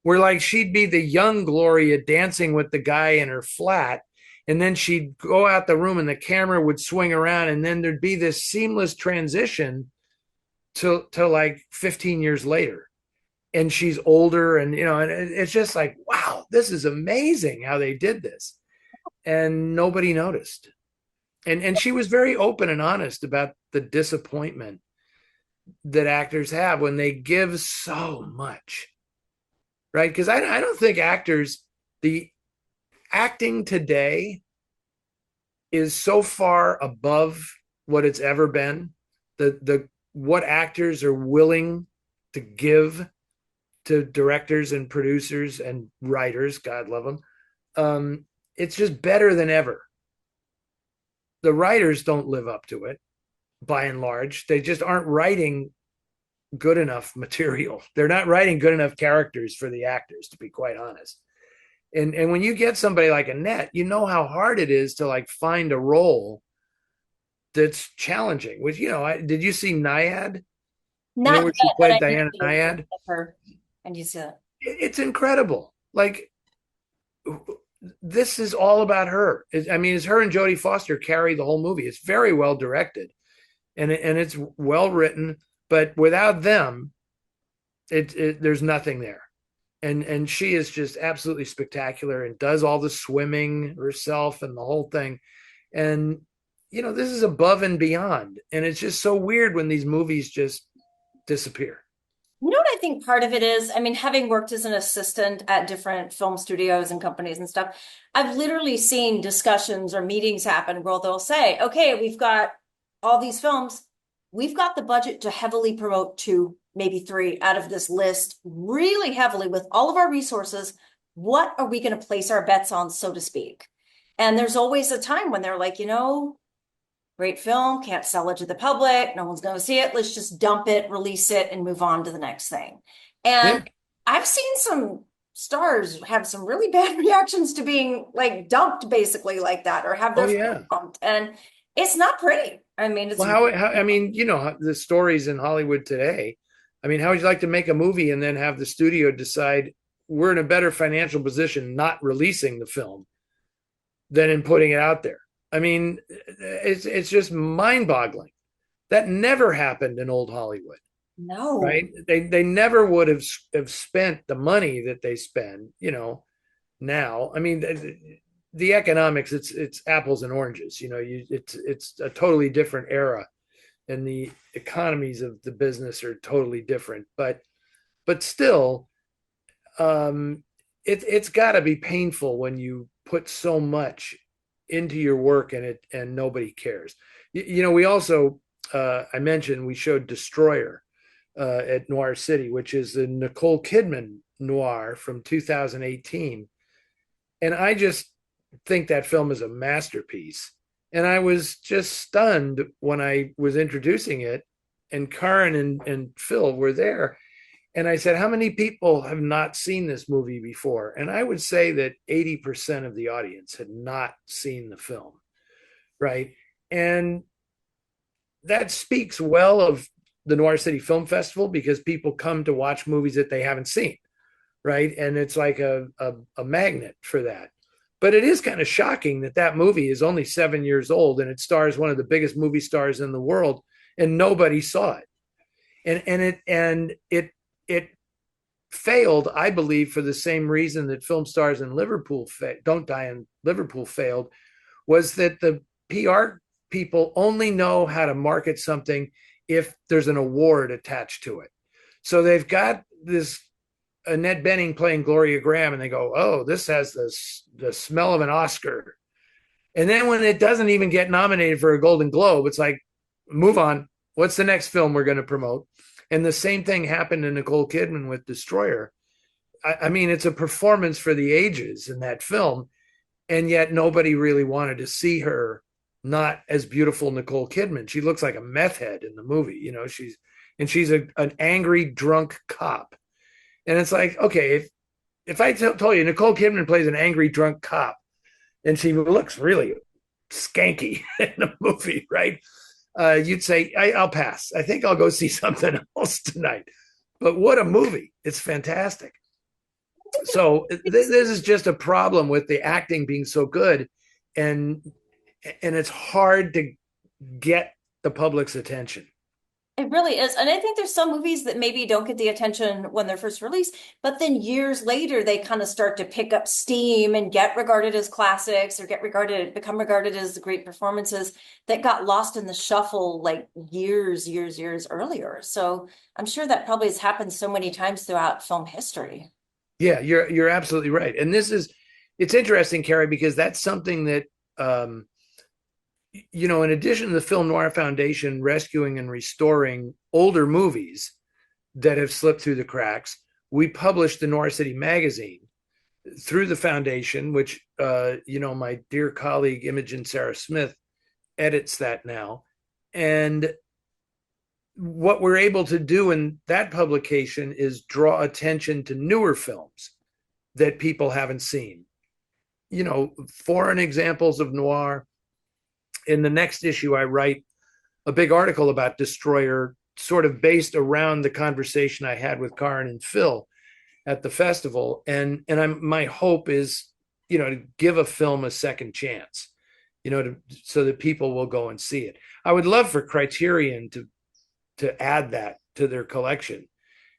where like she'd be the young Gloria dancing with the guy in her flat, and then she'd go out the room and the camera would swing around, and then there'd be this seamless transition to like 15 years later, and she's older, and and it's just like, wow, this is amazing how they did this. And nobody noticed. And she was very open and honest about the disappointment that actors have when they give so much, right? Because I don't think actors, the acting today is so far above what it's ever been. The what actors are willing to give to directors and producers and writers, God love them. It's just better than ever. The writers don't live up to it by and large. They just aren't writing good enough material. They're not writing good enough characters for the actors, to be quite honest. And when you get somebody like Annette, you know how hard it is to like find a role that's challenging. Which, did you see Naiad? Not Where she yet, but played I need Diana to look Naiad? at her and you see that. It's incredible. Like, this is all about her. I mean, it's her and Jodie Foster carry the whole movie. It's very well directed, and it's well written. But without them, there's nothing there. And she is just absolutely spectacular and does all the swimming herself and the whole thing. And this is above and beyond. And it's just so weird when these movies just disappear. You know what I think part of it is? I mean, having worked as an assistant at different film studios and companies and stuff, I've literally seen discussions or meetings happen where they'll say, okay, we've got all these films. We've got the budget to heavily promote two, maybe three out of this list really heavily with all of our resources. What are we going to place our bets on, so to speak? And there's always a time when they're like, great film, can't sell it to the public, no one's going to see it. Let's just dump it, release it, and move on to the next thing. Yeah. And I've seen some stars have some really bad reactions to being like dumped basically like that or have Oh their yeah. film dumped. And it's not pretty. I mean, it's Well, I mean, the stories in Hollywood today. I mean, how would you like to make a movie and then have the studio decide we're in a better financial position not releasing the film than in putting it out there? I mean, it's just mind-boggling. That never happened in old Hollywood, no. right? They never would have spent the money that they spend, now. I mean, the economics, it's apples and oranges. It's a totally different era, and the economies of the business are totally different. But still, it's got to be painful when you put so much into your work and nobody cares. We also I mentioned we showed Destroyer at Noir City, which is the Nicole Kidman noir from 2018, and I just think that film is a masterpiece. And I was just stunned when I was introducing it, and Karen and Phil were there. And I said, how many people have not seen this movie before? And I would say that 80% of the audience had not seen the film, right? And that speaks well of the Noir City Film Festival, because people come to watch movies that they haven't seen, right? And it's like a magnet for that. But it is kind of shocking that that movie is only 7 years old and it stars one of the biggest movie stars in the world, and nobody saw it. And it failed, I believe, for the same reason that film stars in Liverpool Don't Die in Liverpool failed, was that the PR people only know how to market something if there's an award attached to it. So they've got this Annette Bening playing Gloria Graham, and they go, oh, this has the smell of an Oscar. And then when it doesn't even get nominated for a Golden Globe, it's like, move on. What's the next film we're going to promote? And the same thing happened to Nicole Kidman with Destroyer. I mean, it's a performance for the ages in that film, and yet nobody really wanted to see her not as beautiful Nicole Kidman. She looks like a meth head in the movie. She's an angry drunk cop. And it's like, okay, if I told you Nicole Kidman plays an angry drunk cop and she looks really skanky in the movie, right? You'd say, I'll pass. I think I'll go see something else tonight. But what a movie. It's fantastic. So this is just a problem with the acting being so good. And it's hard to get the public's attention. It really is. And I think there's some movies that maybe don't get the attention when they're first released, but then years later they kind of start to pick up steam and get regarded as classics or become regarded as great performances that got lost in the shuffle like years earlier. So I'm sure that probably has happened so many times throughout film history. Yeah, you're absolutely right. And it's interesting, Carrie, because that's something that in addition to the Film Noir Foundation rescuing and restoring older movies that have slipped through the cracks, we published the Noir City magazine through the foundation, which, my dear colleague Imogen Sarah Smith edits that now. And what we're able to do in that publication is draw attention to newer films that people haven't seen. Foreign examples of noir. In the next issue, I write a big article about Destroyer, sort of based around the conversation I had with Karin and Phil at the festival. And my hope is, to give a film a second chance, so that people will go and see it. I would love for Criterion to add that to their collection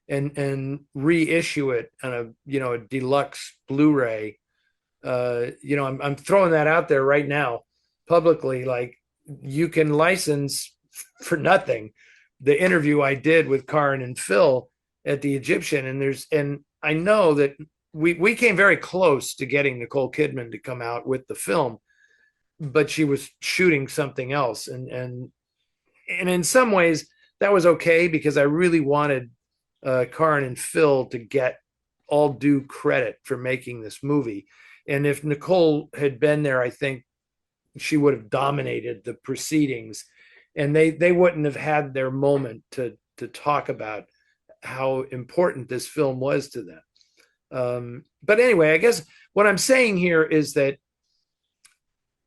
and reissue it on a deluxe Blu-ray. I'm throwing that out there right now publicly. Like, you can license for nothing the interview I did with Karin and Phil at the Egyptian, and I know that we came very close to getting Nicole Kidman to come out with the film, but she was shooting something else, and in some ways that was okay, because I really wanted Karin and Phil to get all due credit for making this movie. And if Nicole had been there, I think she would have dominated the proceedings, and they wouldn't have had their moment to talk about how important this film was to them. But anyway, I guess what I'm saying here is that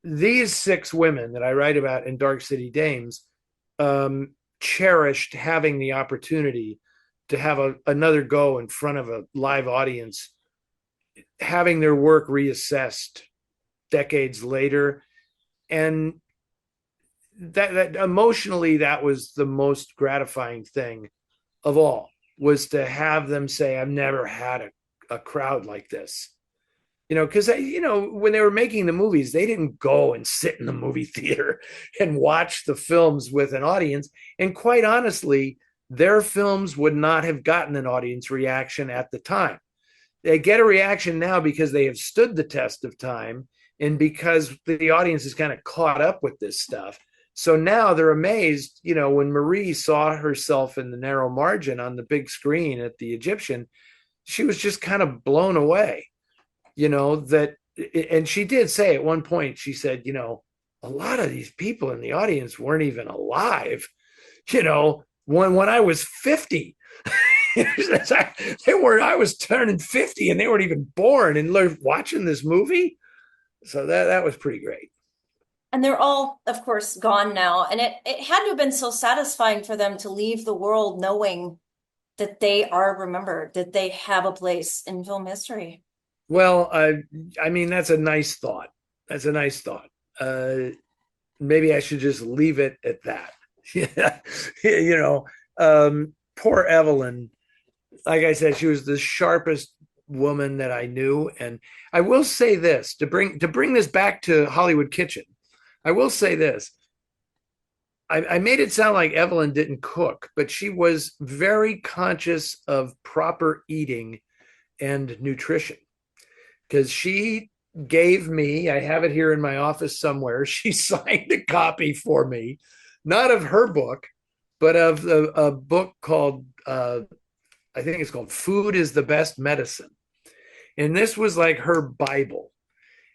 these 6 women that I write about in Dark City Dames cherished having the opportunity to have another go in front of a live audience, having their work reassessed decades later. And that emotionally, that was the most gratifying thing of all, was to have them say, I've never had a crowd like this. Because, when they were making the movies, they didn't go and sit in the movie theater and watch the films with an audience. And quite honestly, their films would not have gotten an audience reaction at the time. They get a reaction now because they have stood the test of time, and because the audience is kind of caught up with this stuff. So now they're amazed, when Marie saw herself in The Narrow Margin on the big screen at the Egyptian, she was just kind of blown away. And she did say at one point, she said, a lot of these people in the audience weren't even alive, when I was 50. I was turning 50 and they weren't even born, and watching this movie. So that was pretty great. And they're all, of course, gone now. And it had to have been so satisfying for them to leave the world knowing that they are remembered, that they have a place in film history. Well, I mean, that's a nice thought. That's a nice thought. Maybe I should just leave it at that. Yeah. Poor Evelyn. Like I said, she was the sharpest woman that I knew. And I will say this, to bring this back to Hollywood Kitchen, I will say this. I made it sound like Evelyn didn't cook, but she was very conscious of proper eating and nutrition, because she gave me, I have it here in my office somewhere, she signed a copy for me, not of her book, but of a book called, I think it's called Food is the Best Medicine. And this was like her Bible.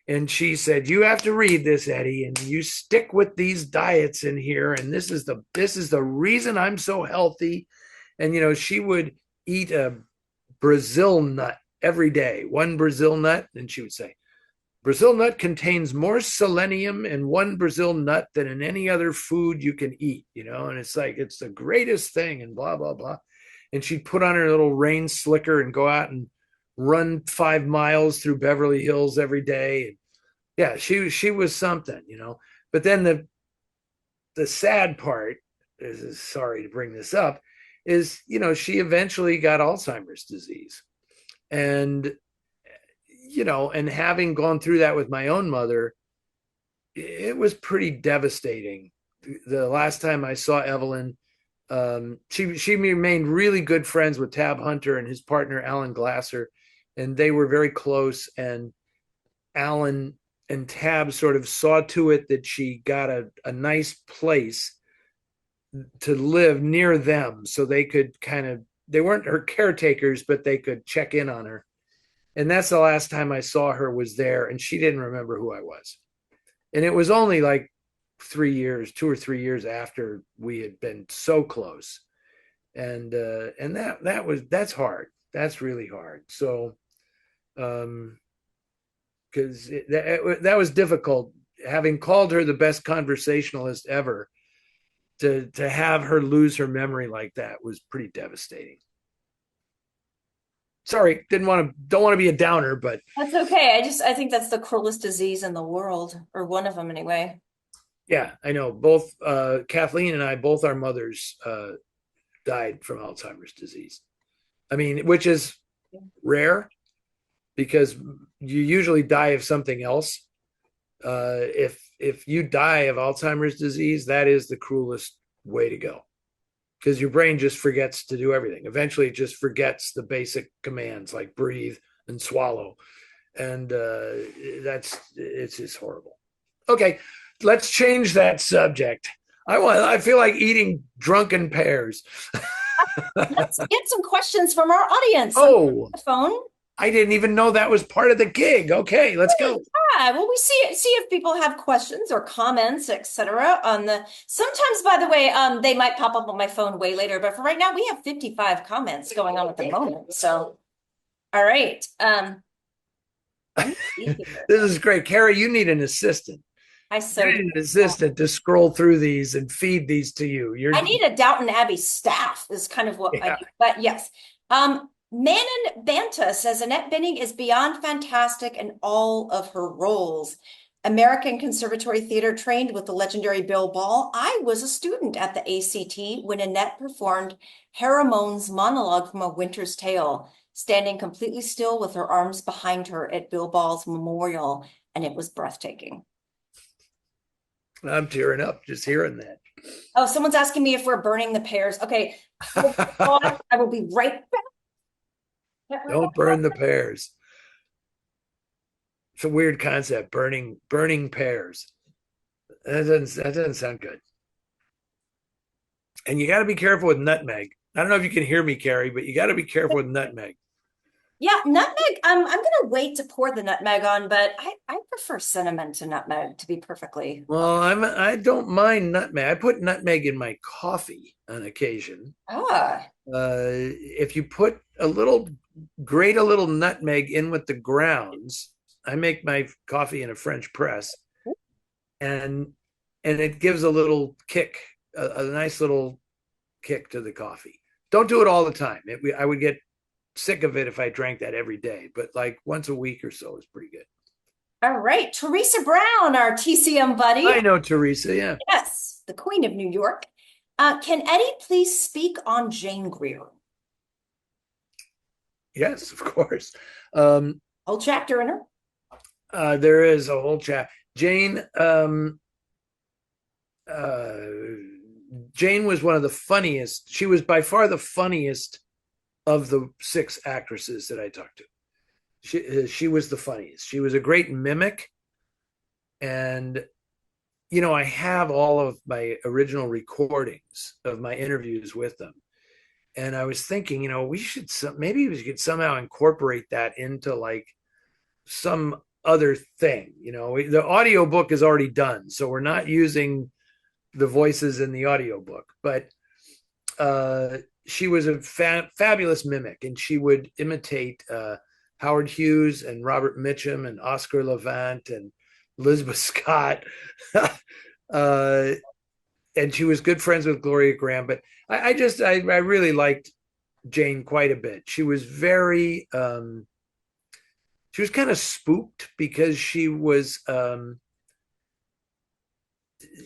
And she said, you have to read this, Eddie, and you stick with these diets in here. And this is the reason I'm so healthy. And, she would eat a Brazil nut every day, one Brazil nut. And she would say, Brazil nut contains more selenium in one Brazil nut than in any other food you can eat, and it's like, it's the greatest thing, and blah, blah, blah. And she'd put on her little rain slicker and go out and run 5 miles through Beverly Hills every day. And yeah, she was something, But then the sad part is, sorry to bring this up, is, she eventually got Alzheimer's disease. And, and having gone through that with my own mother, it was pretty devastating. The last time I saw Evelyn, she remained really good friends with Tab Hunter and his partner, Alan Glasser, and they were very close. And Alan and Tab sort of saw to it that she got a nice place to live near them so they could they weren't her caretakers, but they could check in on her. And that's the last time I saw her was there, and she didn't remember who I was. And it was only like 3 years, 2 or 3 years after we had been so close. And that's hard. That's really hard. So because that was difficult, having called her the best conversationalist ever, to have her lose her memory like that was pretty devastating. Sorry, don't want to be a downer, but That's okay. I think that's the cruelest disease in the world, or one of them anyway. yeah, I know both Kathleen and I, both our mothers died from Alzheimer's disease. I mean, which is rare because you usually die of something else. If you die of Alzheimer's disease, that is the cruelest way to go, because your brain just forgets to do everything. Eventually, it just forgets the basic commands like breathe and swallow, and it's just horrible. Okay, let's change that subject. I feel like eating drunken pears. Let's get some questions from our audience on Oh, the phone. I didn't even know that was part of the gig. Okay, let's go. Yeah, well, we see if people have questions or comments, etc. On the. Sometimes, by the way, they might pop up on my phone way later. But for right now, we have 55 comments going on at the moment. So, all right. Let me see here. This is great, Carrie. You need an assistant. I so You need an assistant to scroll through these and feed these to you. I need a Downton Abbey staff. Is kind of what I Yeah. do. But yes. Manon Banta says Annette Bening is beyond fantastic in all of her roles. American Conservatory Theater trained with the legendary Bill Ball. I was a student at the ACT when Annette performed Haramon's monologue from A Winter's Tale, standing completely still with her arms behind her at Bill Ball's memorial, and it was breathtaking. I'm tearing up just hearing that. Oh, someone's asking me if we're burning the pears. Okay, I will be right back. Don't burn the pears. It's a weird concept, burning pears. That doesn't sound good. And you got to be careful with nutmeg. I don't know if you can hear me, Carrie, but you got to be careful with nutmeg. Yeah, nutmeg. I'm gonna wait to pour the nutmeg on, but I prefer cinnamon to nutmeg, to be perfectly. Well, I don't mind nutmeg. I put nutmeg in my coffee on occasion. Ah, If you grate a little nutmeg in with the grounds. I make my coffee in a French press, and it gives a little kick, a nice little kick to the coffee. Don't do it all the time. I would get sick of it if I drank that every day, but like once a week or so is pretty good. all right. Teresa Brown, our TCM buddy. I know Teresa, yeah. Yes, the Queen of New York. Can Eddie please speak on Jane Greer? Yes, of course. Whole chapter in her. There is a whole chat. Jane was one of the funniest. She was by far the funniest of the 6 actresses that I talked to. She was the funniest. She was a great mimic. And, I have all of my original recordings of my interviews with them. And I was thinking, maybe we could somehow incorporate that into like some other thing. The audiobook is already done, so we're not using the voices in the audiobook, but she was a fabulous mimic, and she would imitate Howard Hughes and Robert Mitchum and Oscar Levant and Elizabeth Scott. And she was good friends with Gloria Graham, but I really liked Jane quite a bit. She was very she was kind of spooked because she was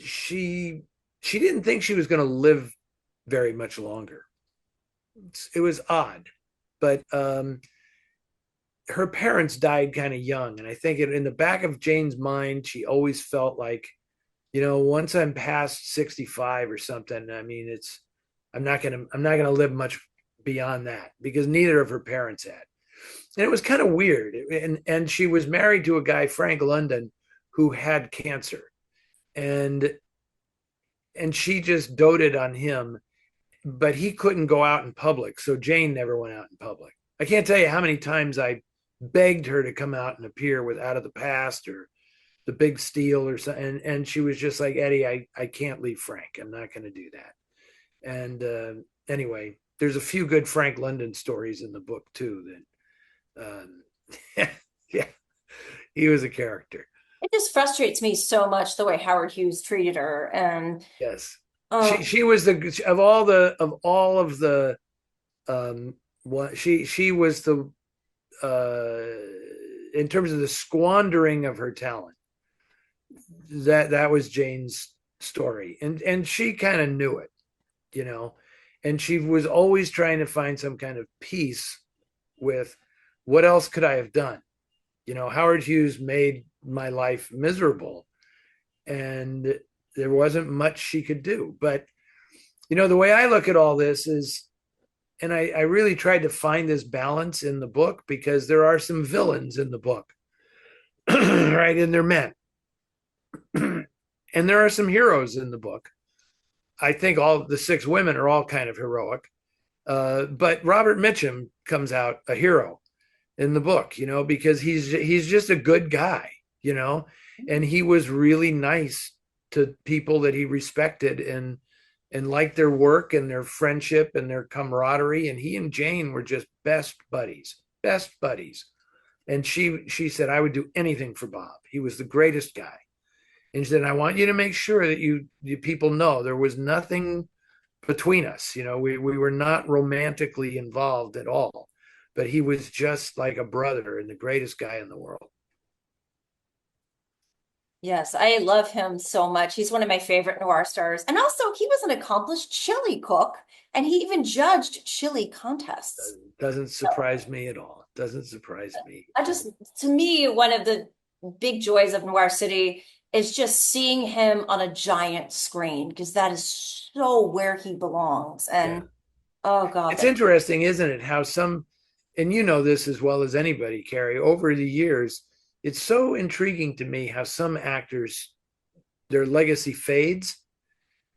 she didn't think she was going to live very much longer. It was odd, but her parents died kind of young, and I think in the back of Jane's mind, she always felt like, once I'm past 65 or something, I mean, I'm not gonna live much beyond that, because neither of her parents had. And it was kind of weird. And she was married to a guy, Frank London, who had cancer, and she just doted on him, but he couldn't go out in public, so Jane never went out in public. I can't tell you how many times I begged her to come out and appear with Out of the Past or The Big Steal or something, and she was just like, Eddie, I can't leave Frank. I'm not going to do that. And anyway, there's a few good Frank London stories in the book too. That yeah, he was a character. It just frustrates me so much the way Howard Hughes treated her. And Yes, um, she was the of all of the what she was the in terms of the squandering of her talent. That was Jane's story, and she kind of knew it, you know, and she was always trying to find some kind of peace with what else could I have done. You know, Howard Hughes made my life miserable, and there wasn't much she could do. But you know, the way I look at all this is, and I really tried to find this balance in the book, because there are some villains in the book, right? And they're men. And there are some heroes in the book. I think all the six women are all kind of heroic. But Robert Mitchum comes out a hero in the book, you know, because he's just a good guy, you know, and he was really nice to people that he respected and liked their work and their friendship and their camaraderie. And he and Jane were just best buddies, best buddies. And she said, I would do anything for Bob. He was the greatest guy. And she said, I want you to make sure that you people know there was nothing between us. You know, we were not romantically involved at all, but he was just like a brother and the greatest guy in the world. yes, I love him so much. He's one of my favorite noir stars. And also, he was an accomplished chili cook, and he even judged chili contests. Doesn't So surprise me at all. Doesn't surprise me I at just, all. to me, one of the big joys of Noir City is just seeing him on a giant screen, because that is so where he belongs. Yeah. And oh God, It's that interesting, isn't it? How some, and you know this as well as anybody, Carrie, over the years, it's so intriguing to me how some actors, their legacy fades,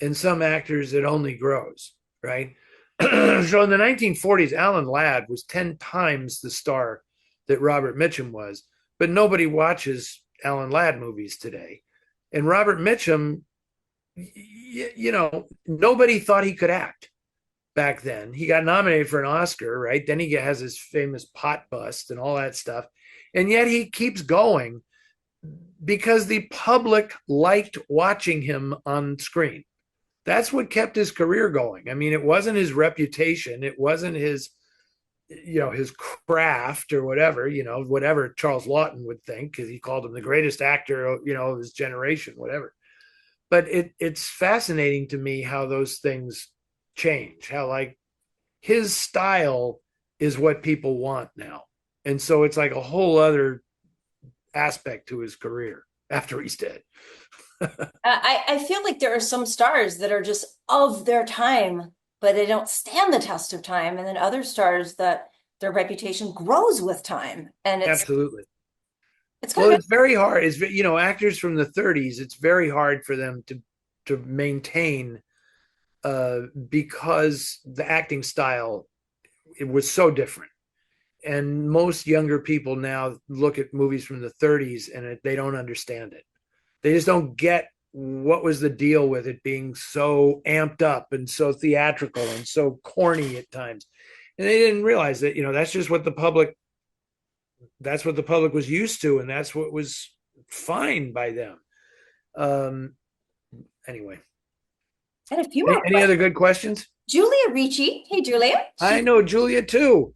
and some actors it only grows, right? So in the 1940s, Alan Ladd was 10 times the star that Robert Mitchum was, but nobody watches Alan Ladd movies today. And Robert Mitchum, you know, nobody thought he could act back then. He got nominated for an Oscar, right? Then he has his famous pot bust and all that stuff. And yet he keeps going because the public liked watching him on screen. That's what kept his career going. I mean, it wasn't his reputation, it wasn't his, you know, his craft or whatever, you know, whatever Charles Lawton would think, because he called him the greatest actor, you know, of his generation, whatever. But it's fascinating to me how those things change, how like his style is what people want now. And so it's like a whole other aspect to his career after he's dead. I feel like there are some stars that are just of their time, but they don't stand the test of time, and then other stars that their reputation grows with time, and Absolutely. it's Well, kind of it's very hard. It's, you know, actors from the 30s, it's very hard for them to maintain because the acting style, it was so different. And most younger people now look at movies from the 30s and they don't understand it. They just don't get what was the deal with it being so amped up and so theatrical and so corny at times. And they didn't realize that, you know, that's what the public was used to, and that's what was fine by them. Um, anyway, and a few more any questions. other good questions? Julia Ricci, hey Julia, I she know Julia too.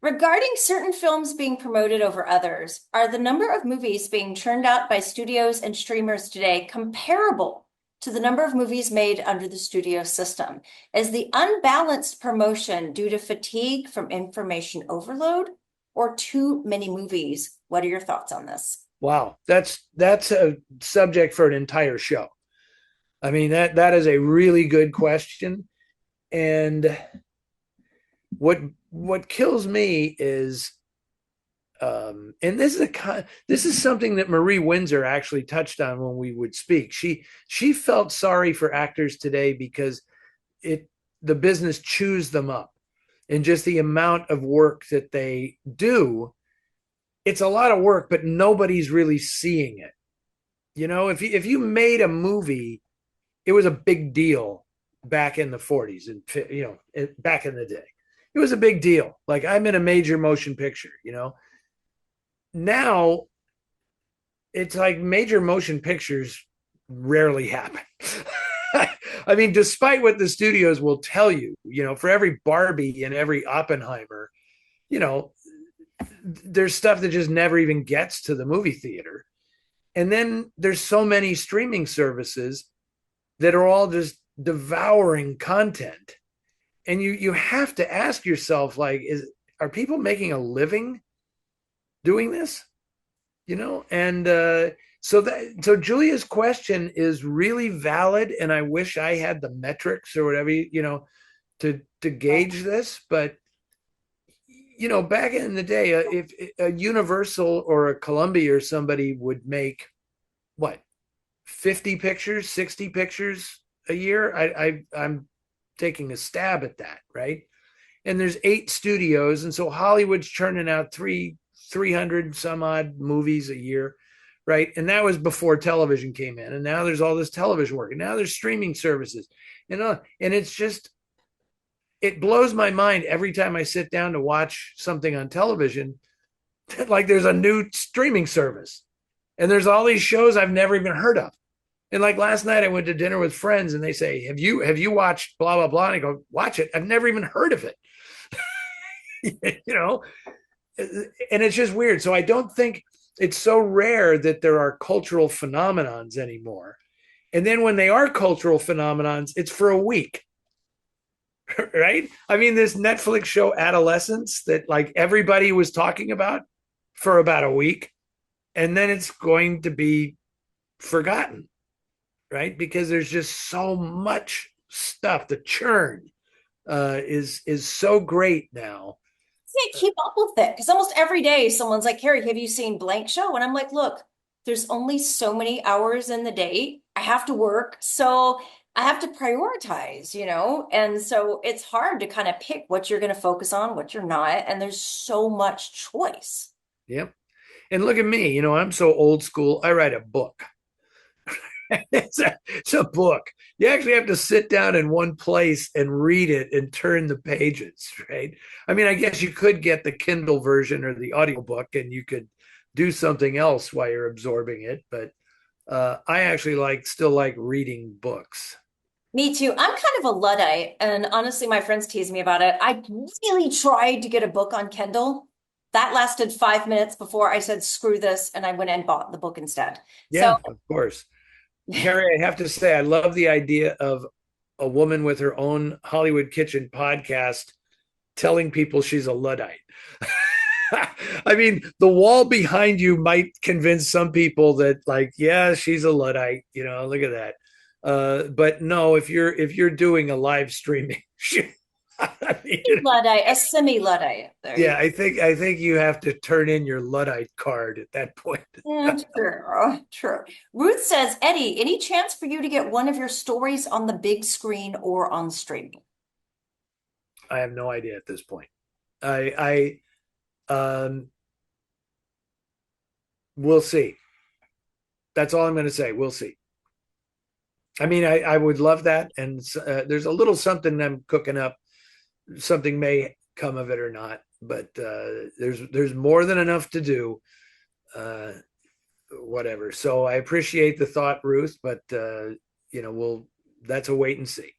regarding certain films being promoted over others, are the number of movies being churned out by studios and streamers today comparable to the number of movies made under the studio system? Is the unbalanced promotion due to fatigue from information overload or too many movies? What are your thoughts on this? Wow, that's a subject for an entire show. I mean, that is a really good question. And what kills me is And this is something that Marie Windsor actually touched on when we would speak. She felt sorry for actors today because it the business chews them up, and just the amount of work that they do. It's a lot of work, but nobody's really seeing it. If you made a movie, it was a big deal back in the 40s, and back in the day, it was a big deal. Like, I'm in a major motion picture. Now it's like major motion pictures rarely happen. I mean, despite what the studios will tell you, for every Barbie and every Oppenheimer, you know, there's stuff that just never even gets to the movie theater. And then there's so many streaming services that are all just devouring content. And you have to ask yourself, like, are people making a living doing this? And so Julia's question is really valid, and I wish I had the metrics or whatever, to gauge this. But back in the day, if a Universal or a Columbia or somebody would make what, 50 pictures, 60 pictures a year, I'm taking a stab at that, right? And there's 8 studios, and so Hollywood's churning out 300 some odd movies a year, right? And that was before television came in, and now there's all this television work, and now there's streaming services, and it's just, it blows my mind every time I sit down to watch something on television, like there's a new streaming service, and there's all these shows I've never even heard of. And like last night, I went to dinner with friends, and they say, "Have you watched blah blah blah?" And I go, "Watch it? I've never even heard of it." you know, and it's just weird. So I don't think, it's so rare that there are cultural phenomenons anymore. And then when they are cultural phenomenons, it's for a week, right? I mean, this Netflix show Adolescence that like everybody was talking about for about a week, and then it's going to be forgotten, right? Because there's just so much stuff. The churn is so great now. Can't keep up with it because almost every day someone's like, Carrie, have you seen blank show? And I'm like, look, there's only so many hours in the day. I have to work. So I have to prioritize, And so it's hard to kind of pick what you're going to focus on, what you're not. And there's so much choice. Yep. And look at me, I'm so old school. I write a book. It's a book. You actually have to sit down in one place and read it and turn the pages, right? I mean, I guess you could get the Kindle version or the audiobook, and you could do something else while you're absorbing it. But I actually still like reading books. Me too. I'm kind of a Luddite, and honestly, my friends tease me about it. I really tried to get a book on Kindle. That lasted 5 minutes before I said, screw this, and I went and bought the book instead. So Yeah, of course. Carrie, I have to say, I love the idea of a woman with her own Hollywood Kitchen podcast telling people she's a Luddite. I mean, the wall behind you might convince some people that, like, yeah, she's a Luddite. Look at that. But no, if you're doing a live streaming, I mean, Luddite, a semi-Luddite. There you yeah, I think you have to turn in your Luddite card at that point. Yeah, true, true. Ruth says, Eddie, any chance for you to get one of your stories on the big screen or on streaming? I have no idea at this point. I we'll see. That's all I'm going to say. We'll see. I mean, I would love that, and there's a little something I'm cooking up. Something may come of it or not, but there's more than enough to do. Whatever. So I appreciate the thought, Ruth, but that's a wait and see.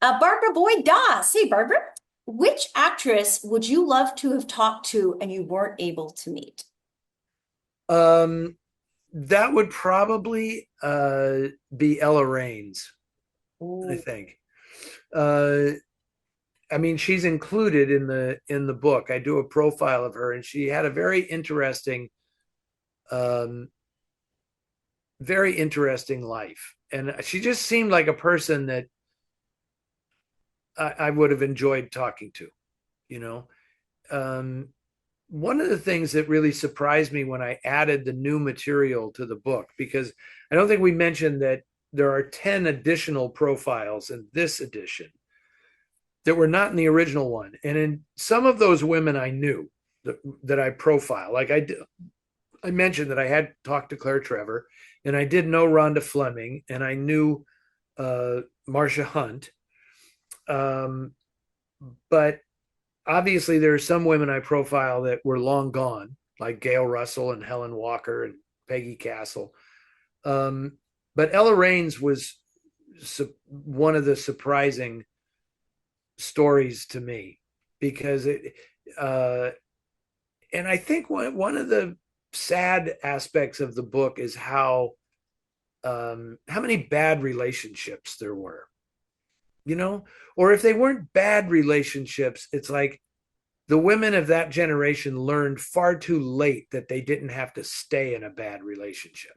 Barbara Boyd Das. Hey, Barbara, which actress would you love to have talked to and you weren't able to meet? That would probably be Ella Raines, I Ooh. think. I mean, she's included in the book. I do a profile of her, and she had a um, very interesting life, and she just seemed like a person that I would have enjoyed talking to. You know, um, one of the things that really surprised me when I added the new material to the book, because I don't think we mentioned that there are 10 additional profiles in this edition that were not in the original one. And in some of those women I knew that I profile, like I mentioned that I had talked to Claire Trevor, and I did know Rhonda Fleming, and I knew Marcia Hunt. Um, but obviously, there are some women I profile that were long gone, like Gail Russell and Helen Walker and Peggy Castle. Um, but Ella Raines was one of the surprising stories to me because uh, and I think one of the sad aspects of the book is how many bad relationships there were, you know, or if they weren't bad relationships, it's like the women of that generation learned far too late that they didn't have to stay in a bad relationship.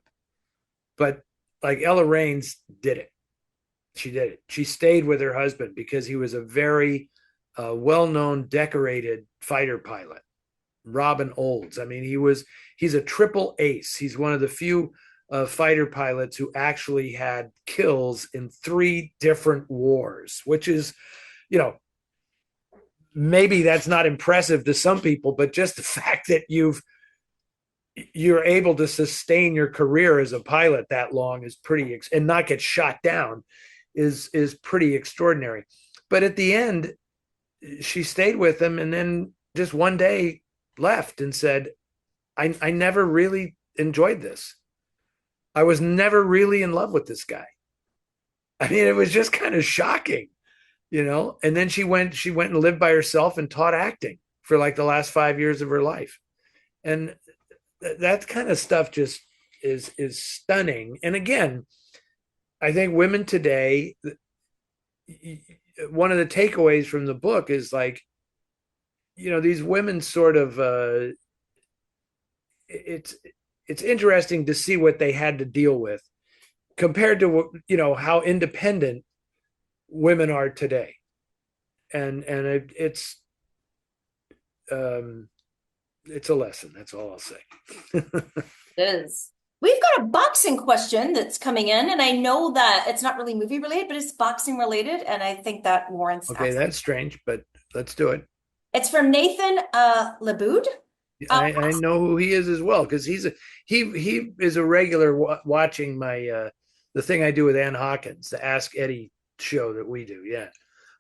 But like Ella Raines did it. She did it. She stayed with her husband because he was a very well-known, decorated fighter pilot. Robin Olds. I mean, he's a triple ace. He's one of the few fighter pilots who actually had kills in 3 different wars, which is, you know, maybe that's not impressive to some people, but just the fact that you're able to sustain your career as a pilot that long is pretty and not get shot down is pretty extraordinary. But at the end, she stayed with him and then just one day left and said, I never really enjoyed this. I was never really in love with this guy. I mean, it was just kind of shocking, you know. And then she went and lived by herself and taught acting for like the last 5 years of her life. And that kind of stuff just is stunning. And again, I think women today, one of the takeaways from the book is like, you know, these women sort of it's it's interesting to see what they had to deal with compared to, you know, how independent women are today. And it's a lesson. That's all I'll say. It is. We've got a boxing question that's coming in, and I know that it's not really movie related, but it's boxing related, and I think that warrants Okay, asking. that's strange, but let's do it. It's from Nathan Laboud. Uh, I know who he is as well because he is a regular watching my the thing I do with Ann Hawkins, the Ask Eddie show that we do. Yeah.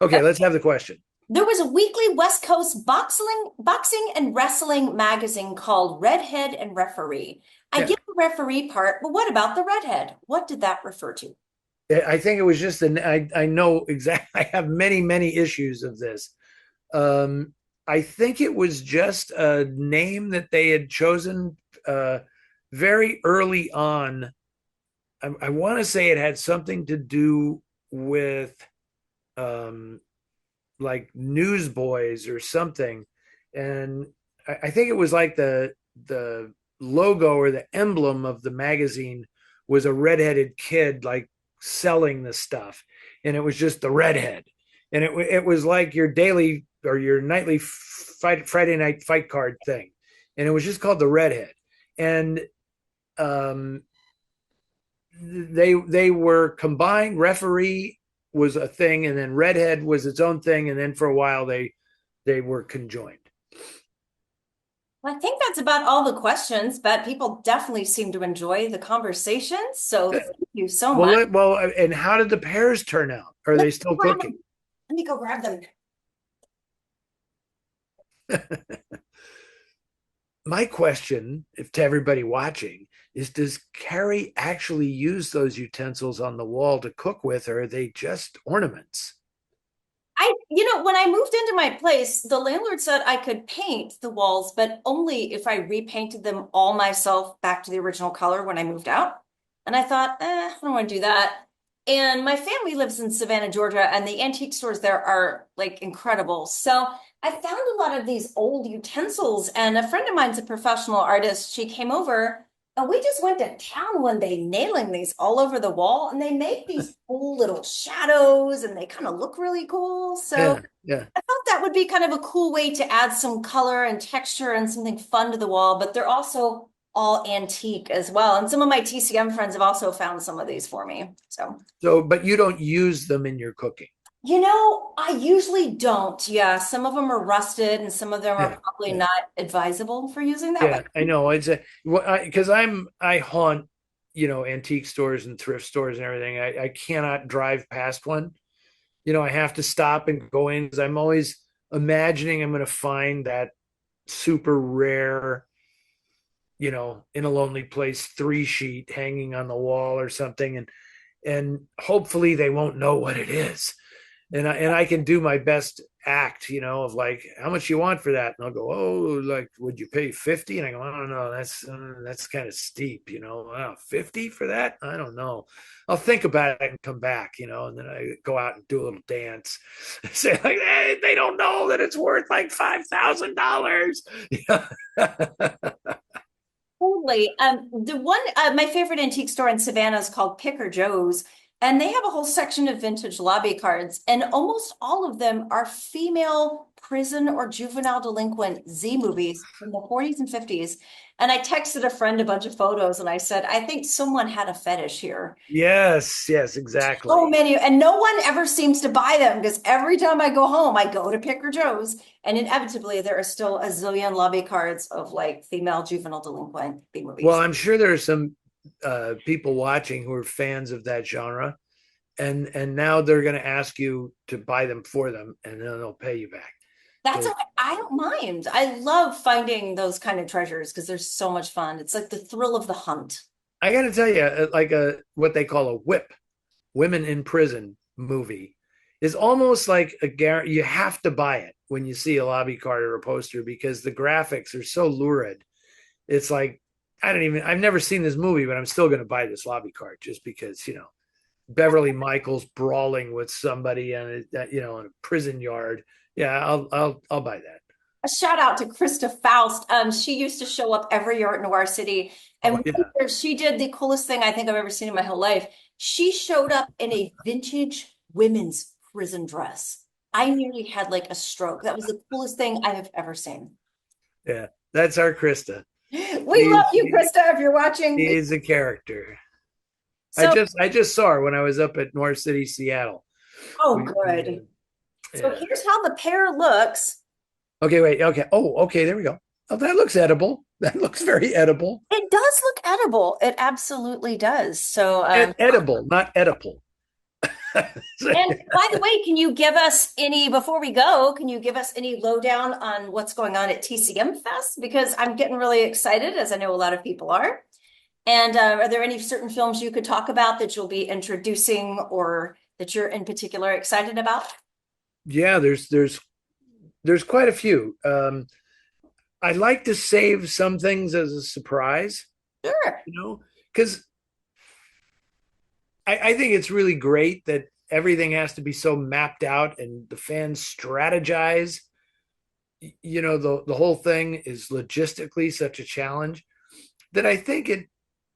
Okay, let's have the question. there was a weekly West Coast boxing and wrestling magazine called Redhead and Referee. I Yeah, get the referee part, but what about the redhead? What did that refer to? I think it was just I know exactly. I have many issues of this. Um, I think it was just a name that they had chosen very early on. I want to say it had something to do with um, like Newsboys or something, and I think it was like the logo or the emblem of the magazine was a redheaded kid like selling the stuff, and it was just the redhead, and it was like your daily or your nightly Friday night fight card thing, and it was just called the redhead, and um, they were combined. Referee was a thing, and then redhead was its own thing, and then for a while they were conjoined. Well, I think that's about all the questions, but people definitely seem to enjoy the conversation. So thank you so much. And how did the pears turn out? Are Let they me still grab cooking? them. Let me go grab them. My question, if to everybody watching, is does Carrie actually use those utensils on the wall to cook with, or are they just ornaments? When I moved into my place, the landlord said I could paint the walls, but only if I repainted them all myself back to the original color when I moved out. And I thought, I don't want to do that. And my family lives in Savannah, Georgia, and the antique stores there are like incredible. So I found a lot of these old utensils, and a friend of mine's a professional artist. She came over And we just went to town one day nailing these all over the wall, and they make these cool little shadows and they kind of look really cool. So Yeah, yeah. I thought that would be kind of a cool way to add some color and texture and something fun to the wall, but they're also all antique as well. And some of my TCM friends have also found some of these for me. So, So, but you don't use them in your cooking. I usually don't. Yeah, some of them are rusted and some of them are Yeah, probably yeah, not advisable for using that way. yeah. I know. It's a because I haunt, antique stores and thrift stores and everything. I cannot drive past one. I have to stop and go in because I'm always imagining I'm going to find that super rare, in a lonely place 3 sheet hanging on the wall or something, and hopefully they won't know what it is. And I can do my best act, of like, how much you want for that? And I'll go, oh, like, would you pay 50? And I go, I don't know, that's kind of steep, 50 for that? I don't know. I'll think about it and come back, and then I go out and do a little dance. Say like, hey, they don't know that it's worth like $5,000. Totally. The one, my favorite antique store in Savannah is called Picker Joe's, and they have a whole section of vintage lobby cards, and almost all of them are female prison or juvenile delinquent Z movies from the 40s and 50s. And I texted a friend a bunch of photos, and I said, I think someone had a fetish here. Yes, yes, So exactly. many, and no one ever seems to buy them because every time I go home, I go to Picker Joe's, and inevitably there are still a zillion lobby cards of like female juvenile delinquent B Well, movies. I'm sure there are some people watching who are fans of that genre, and now they're going to ask you to buy them for them, and then they'll pay you back. That's But okay. I don't mind. I love finding those kind of treasures because they're so much fun. It's like the thrill of the hunt. I got to tell you, like a what they call a whip, women in prison movie, is almost like a guarantee. You have to buy it when you see a lobby card or a poster because the graphics are so lurid. It's like I've never seen this movie, but I'm still going to buy this lobby card just because Beverly Michaels brawling with somebody in a prison yard. Yeah, I'll buy that. A shout out to Krista Faust. She used to show up every year at Noir City, and Oh one yeah, year she did the coolest thing I think I've ever seen in my whole life. She showed up in a vintage women's prison dress. I nearly had like a stroke. That was the coolest thing I have ever seen. yeah. That's our Krista. We love She's you, Krista, if you're watching. she's a character. I So, just I just saw her when I was up at North City, Seattle. oh, We good. So yeah. here's how the pear looks. Okay, wait. Okay. Oh, okay. There we go. Oh, that looks edible. That looks very edible. It does look edible. It absolutely does. So, Edible, not edible. and by the way, can you give us any, before we go, can you give us any lowdown on what's going on at TCM Fest? Because I'm getting really excited, as I know a lot of people are. And are there any certain films you could talk about that you'll be introducing or that you're in particular excited about? Yeah, there's quite a few. I like to save some things as a surprise, Sure. because I think it's really great that everything has to be so mapped out and the fans strategize. The whole thing is logistically such a challenge that I think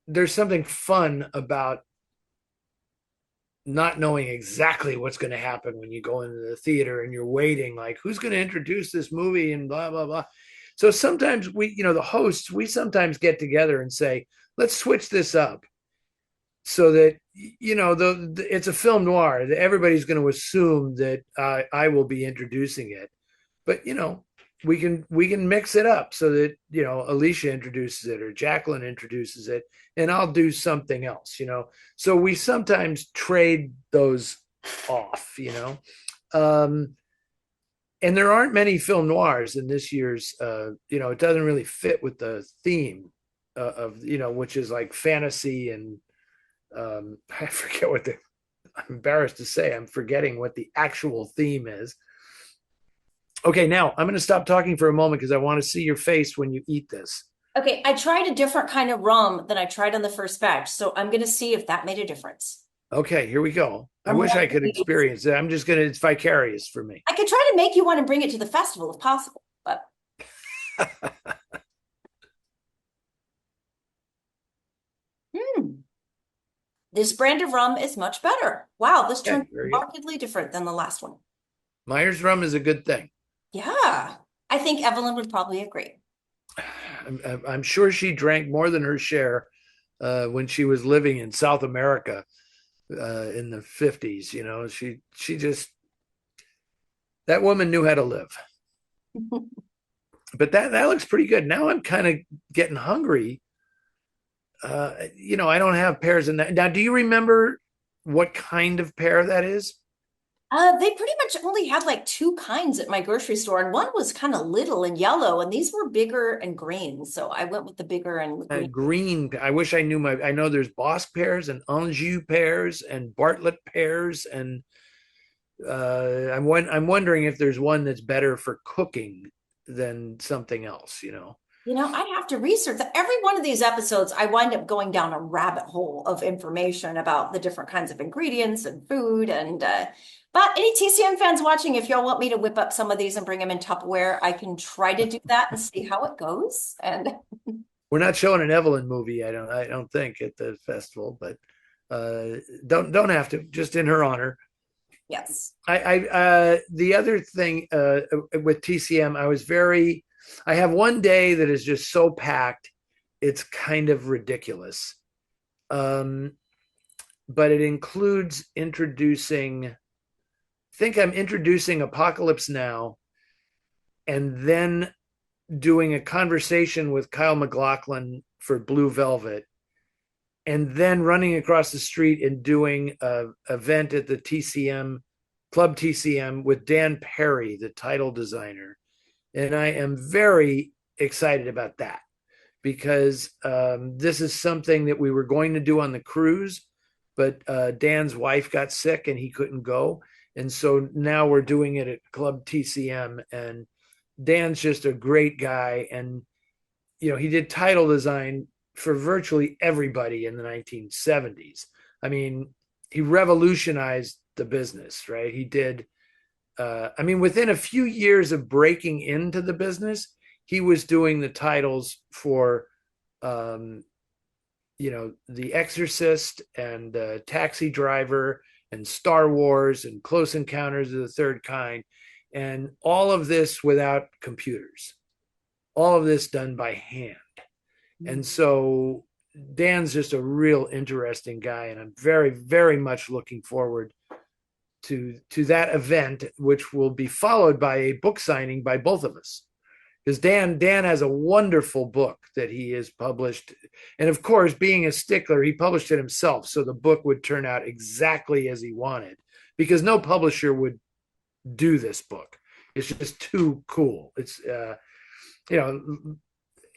there's something fun about not knowing exactly what's going to happen when you go into the theater and you're waiting, like, who's going to introduce this movie and blah blah blah. So sometimes the hosts, we sometimes get together and say, let's switch this up so that it's a film noir that everybody's going to assume that I will be introducing it, but we can mix it up so that Alicia introduces it or Jacqueline introduces it, and I'll do something else. So we sometimes trade those off. Um, and there aren't many film noirs in this year's. It doesn't really fit with the theme of which is like fantasy and I forget what the. I'm embarrassed to say I'm forgetting what the actual theme is. Okay, now I'm going to stop talking for a moment because I want to see your face when you eat this. Okay, I tried a different kind of rum than I tried on the first batch, so I'm going to see if that made a difference. Okay, here we go. I I'm wish I could really- experience it. I'm just going to, it's vicarious for me. I could try to make you want to bring it to the festival if possible, but This brand of rum is much better. Wow, this Okay, turned very good. markedly different than the last one. Myers rum is a good thing. Yeah, I think Evelyn would probably agree. I'm sure she drank more than her share when she was living in South America in the 50s. You know, she just that woman knew how to live. But that looks pretty good. Now I'm kind of getting hungry. I don't have pears in that. Now, do you remember what kind of pear that is? They pretty much only had like two kinds at my grocery store, and one was kind of little and yellow, and these were bigger and green. So I went with the bigger and the green. Green. I wish I knew I know there's Bosque pears and Anjou pears and Bartlett pears, and I'm wondering if there's one that's better for cooking than something else. I'd have to research that. Every one of these episodes, I wind up going down a rabbit hole of information about the different kinds of ingredients and food. But any TCM fans watching, if y'all want me to whip up some of these and bring them in Tupperware, I can try to do that and see how it goes. And We're not showing an Evelyn movie. I don't think at the festival, but don't have to. Just in her honor. yes. The other thing with TCM, I have one day that is just so packed, it's kind of ridiculous. Um, but it includes I think I'm introducing Apocalypse Now, and then doing a conversation with Kyle MacLachlan for Blue Velvet, and then running across the street and doing a event at the TCM Club TCM with Dan Perry, the title designer. And I am very excited about that because this is something that we were going to do on the cruise, but Dan's wife got sick and he couldn't go. And so now we're doing it at Club TCM. And Dan's just a great guy. And, he did title design for virtually everybody in the 1970s. I mean, he revolutionized the business, right? He did. Within a few years of breaking into the business, he was doing the titles for, The Exorcist and Taxi Driver and Star Wars and Close Encounters of the Third Kind, and all of this without computers, all of this done by hand. And so Dan's just a real interesting guy, and I'm very, very much looking forward to that event, which will be followed by a book signing by both of us. Because Dan has a wonderful book that he has published, and of course, being a stickler, he published it himself, so the book would turn out exactly as he wanted. Because no publisher would do this book; it's just too cool. It's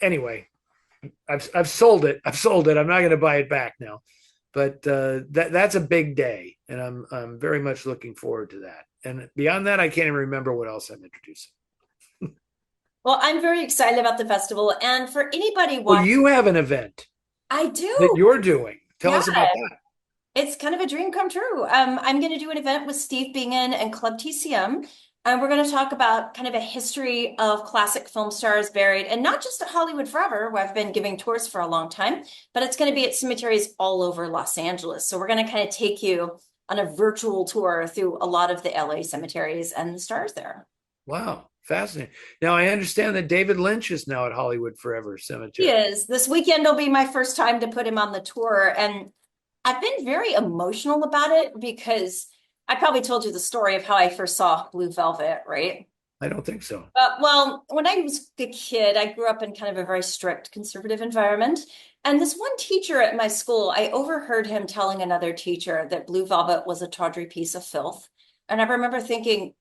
anyway. I've sold it. I'm not going to buy it back now, but that's a big day, and I'm very much looking forward to that. And beyond that, I can't even remember what else I'm introducing. Well, I'm very excited about the festival. And for anybody Well, watching, you have an event I that do. you're doing. Tell Yeah, us about that. it's kind of a dream come true. I'm going to do an event with Steve Bingen and Club TCM. And we're going to talk about kind of a history of classic film stars buried, and not just at Hollywood Forever, where I've been giving tours for a long time, but it's going to be at cemeteries all over Los Angeles. So we're going to kind of take you on a virtual tour through a lot of the LA cemeteries and the stars there. Wow, fascinating. Now I understand that David Lynch is now at Hollywood Forever He Cemetery. is. This weekend will be my first time to put him on the tour. And I've been very emotional about it because I probably told you the story of how I first saw Blue Velvet, right? I don't think so. Well, when I was a kid, I grew up in kind of a very strict conservative environment. And this one teacher at my school, I overheard him telling another teacher that Blue Velvet was a tawdry piece of filth. And I remember thinking,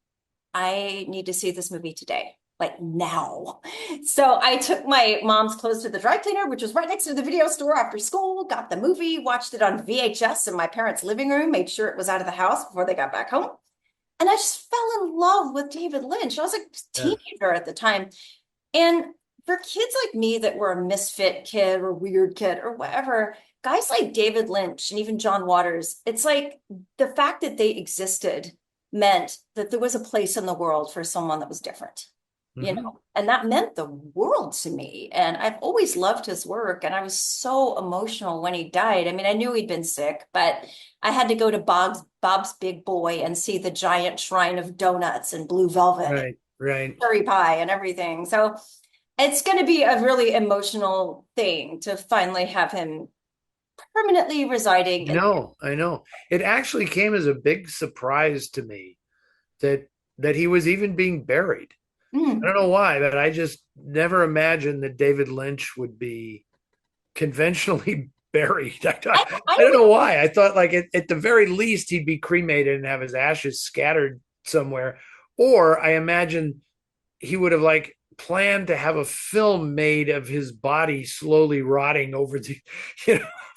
I need to see this movie today, like now. So I took my mom's clothes to the dry cleaner, which was right next to the video store after school, got the movie, watched it on VHS in my parents' living room, made sure it was out of the house before they got back home. And I just fell in love with David Lynch. I was a Yeah. teenager at the time. And for kids like me that were a misfit kid or weird kid or whatever, guys like David Lynch and even John Waters, it's like the fact that they existed meant that there was a place in the world for someone that was different. Hmm. and that meant the world to me. And I've always loved his work, and I was so emotional when he died. I mean, I knew he'd been sick, but I had to go to Bob's Big Boy and see the giant shrine of donuts and blue velvet and Right, right. cherry pie and everything. So it's going to be a really emotional thing to finally have him permanently residing in. I know. It actually came as a big surprise to me that he was even being buried. I Mm. don't know why, but I just never imagined that David Lynch would be conventionally buried. I don't I know why. I thought like at the very least he'd be cremated and have his ashes scattered somewhere. Or I imagine he would have like planned to have a film made of his body slowly rotting over the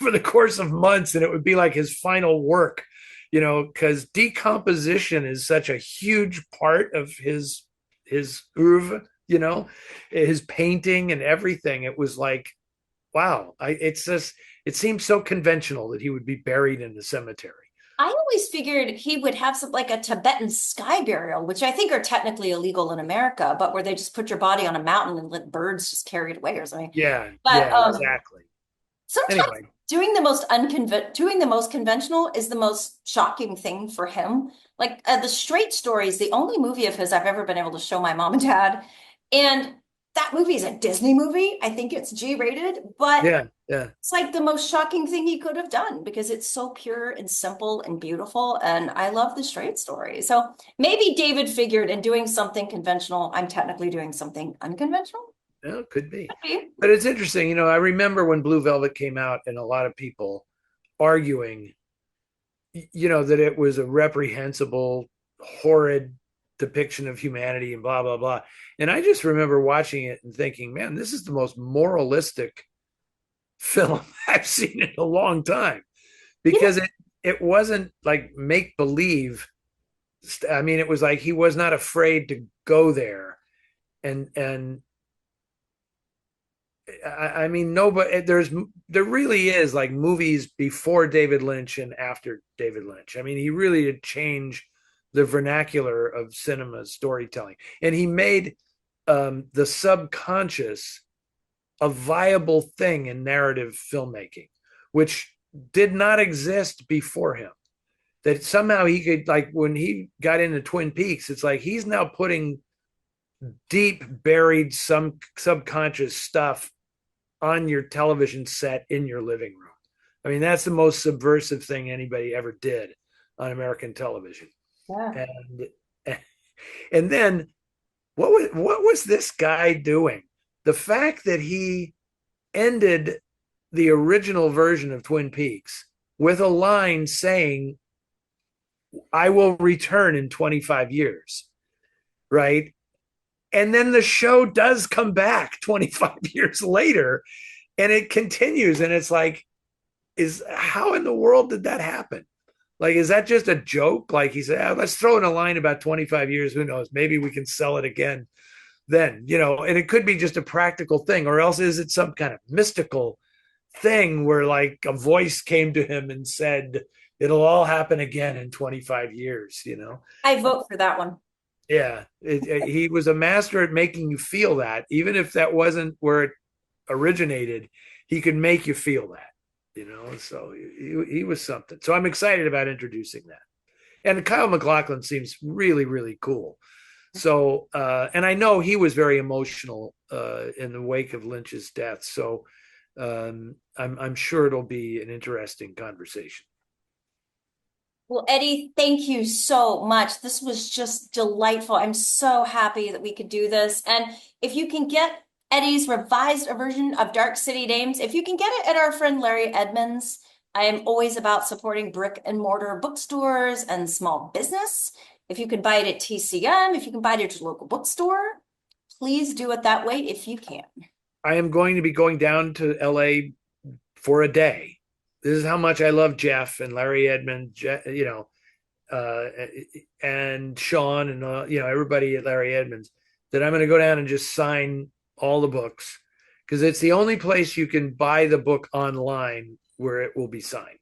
for the course of months, and it would be like his final work, because decomposition is such a huge part of his oeuvre, his painting and everything. It was like, wow, it's just, it seems so conventional that he would be buried in the cemetery. I always figured he would have some like a Tibetan sky burial, which I think are technically illegal in America, but where they just put your body on a mountain and let birds just carry it away or something. Yeah, But yeah, exactly. sometimes Anyway, doing the most conventional is the most shocking thing for him. Like the Straight Story is the only movie of his I've ever been able to show my mom and dad, and that movie is a Disney movie. I think it's G-rated, but yeah, yeah. it's like the most shocking thing he could have done because it's so pure and simple and beautiful. And I love the Straight Story. So maybe David figured in doing something conventional, I'm technically doing something unconventional. Yeah, could be. Could be. But it's interesting, I remember when Blue Velvet came out and a lot of people arguing, that it was a reprehensible, horrid depiction of humanity and blah, blah, blah. And I just remember watching it and thinking, man, this is the most moralistic film I've seen in a long time, You know, because it wasn't like make believe. I mean, it was like he was not afraid to go there, and I mean, nobody. There really is like movies before David Lynch and after David Lynch. I mean, he really did change the vernacular of cinema storytelling, and he made the subconscious a viable thing in narrative filmmaking, which did not exist before him. That somehow he could, like when he got into Twin Peaks, it's like he's now putting deep buried some subconscious stuff on your television set in your living room. I mean, that's the most subversive thing anybody ever did on American television. yeah. And and then what was this guy doing? The fact that he ended the original version of Twin Peaks with a line saying, "I will return in 25 years," right? And then the show does come back 25 years later, and it continues, and it's like, is how in the world did that happen? Like, is that just a joke? Like he said, let's throw in a line about 25 years. Who knows? Maybe we can sell it again then, and it could be just a practical thing, or else is it some kind of mystical thing where like a voice came to him and said, it'll all happen again in 25 years. I vote for that one. Yeah, he was a master at making you feel that, even if that wasn't where it originated, he could make you feel that. So he was something. So I'm excited about introducing that. And Kyle MacLachlan seems really, really cool. So, and I know he was very emotional in the wake of Lynch's death. So I'm sure it'll be an interesting conversation. Well, Eddie, thank you so much. This was just delightful. I'm so happy that we could do this. And if you can get Eddie's revised version of Dark City Dames, if you can get it at our friend Larry Edmonds, I am always about supporting brick and mortar bookstores and small business. If you can buy it at TCM, if you can buy it at your local bookstore, please do it that way if you can. I am going to be going down to LA for a day. This is how much I love Jeff and Larry Edmond, uh, and Sean and everybody at Larry Edmonds, that I'm going to go down and just sign all the books, because it's the only place you can buy the book online where it will be signed.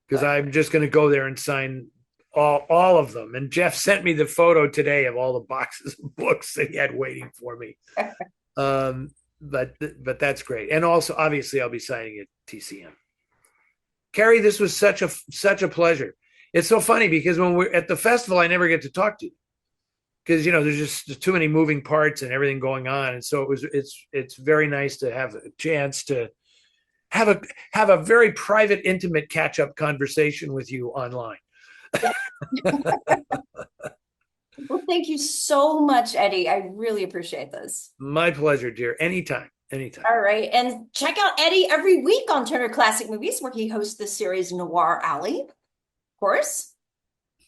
Because I'm just going to go there and sign all of them. And Jeff sent me the photo today of all the boxes of books that he had waiting for me. But that's great. And also, obviously, I'll be signing at TCM. Carrie, this was such a pleasure. It's so funny because when we're at the festival, I never get to talk to you because there's just too many moving parts and everything going on, and so it's very nice to have a chance to have a very private, intimate catch up conversation with you online. Well, thank you so much, Eddie. I really appreciate this. My pleasure, dear. Anytime, anytime. All right. And check out Eddie every week on Turner Classic Movies, where he hosts the series Noir Alley, of course.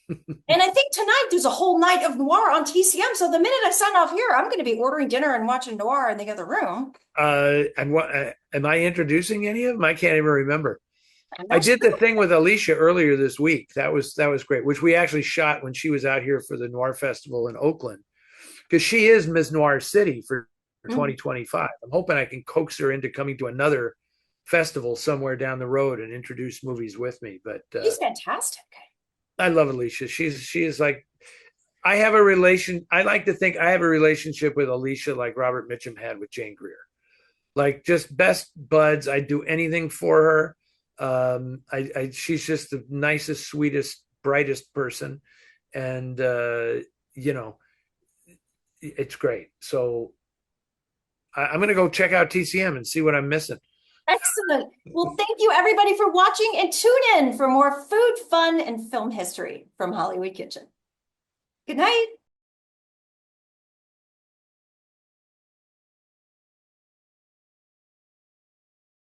And I think tonight there's a whole night of noir on TCM. So the minute I sign off here, I'm going to be ordering dinner and watching noir in the other room. And what am I introducing any of them? I can't even remember. I'm I not did the sure. thing with Alicia earlier this week. That was great, which we actually shot when she was out here for the Noir Festival in Oakland, because she is Miss Noir City for Mhm. 2025. I'm hoping I can coax her into coming to another festival somewhere down the road and introduce movies with me. But He's fantastic. I love Alicia. She is like I have a relation. I like to think I have a relationship with Alicia like Robert Mitchum had with Jane Greer, like just best buds. I'd do anything for her. She's just the nicest, sweetest, brightest person, and you know, it's great. So I'm going to go check out TCM and see what I'm missing. Excellent. Well, thank you everybody for watching, and tune in for more food, fun, and film history from Hollywood Kitchen. Good night.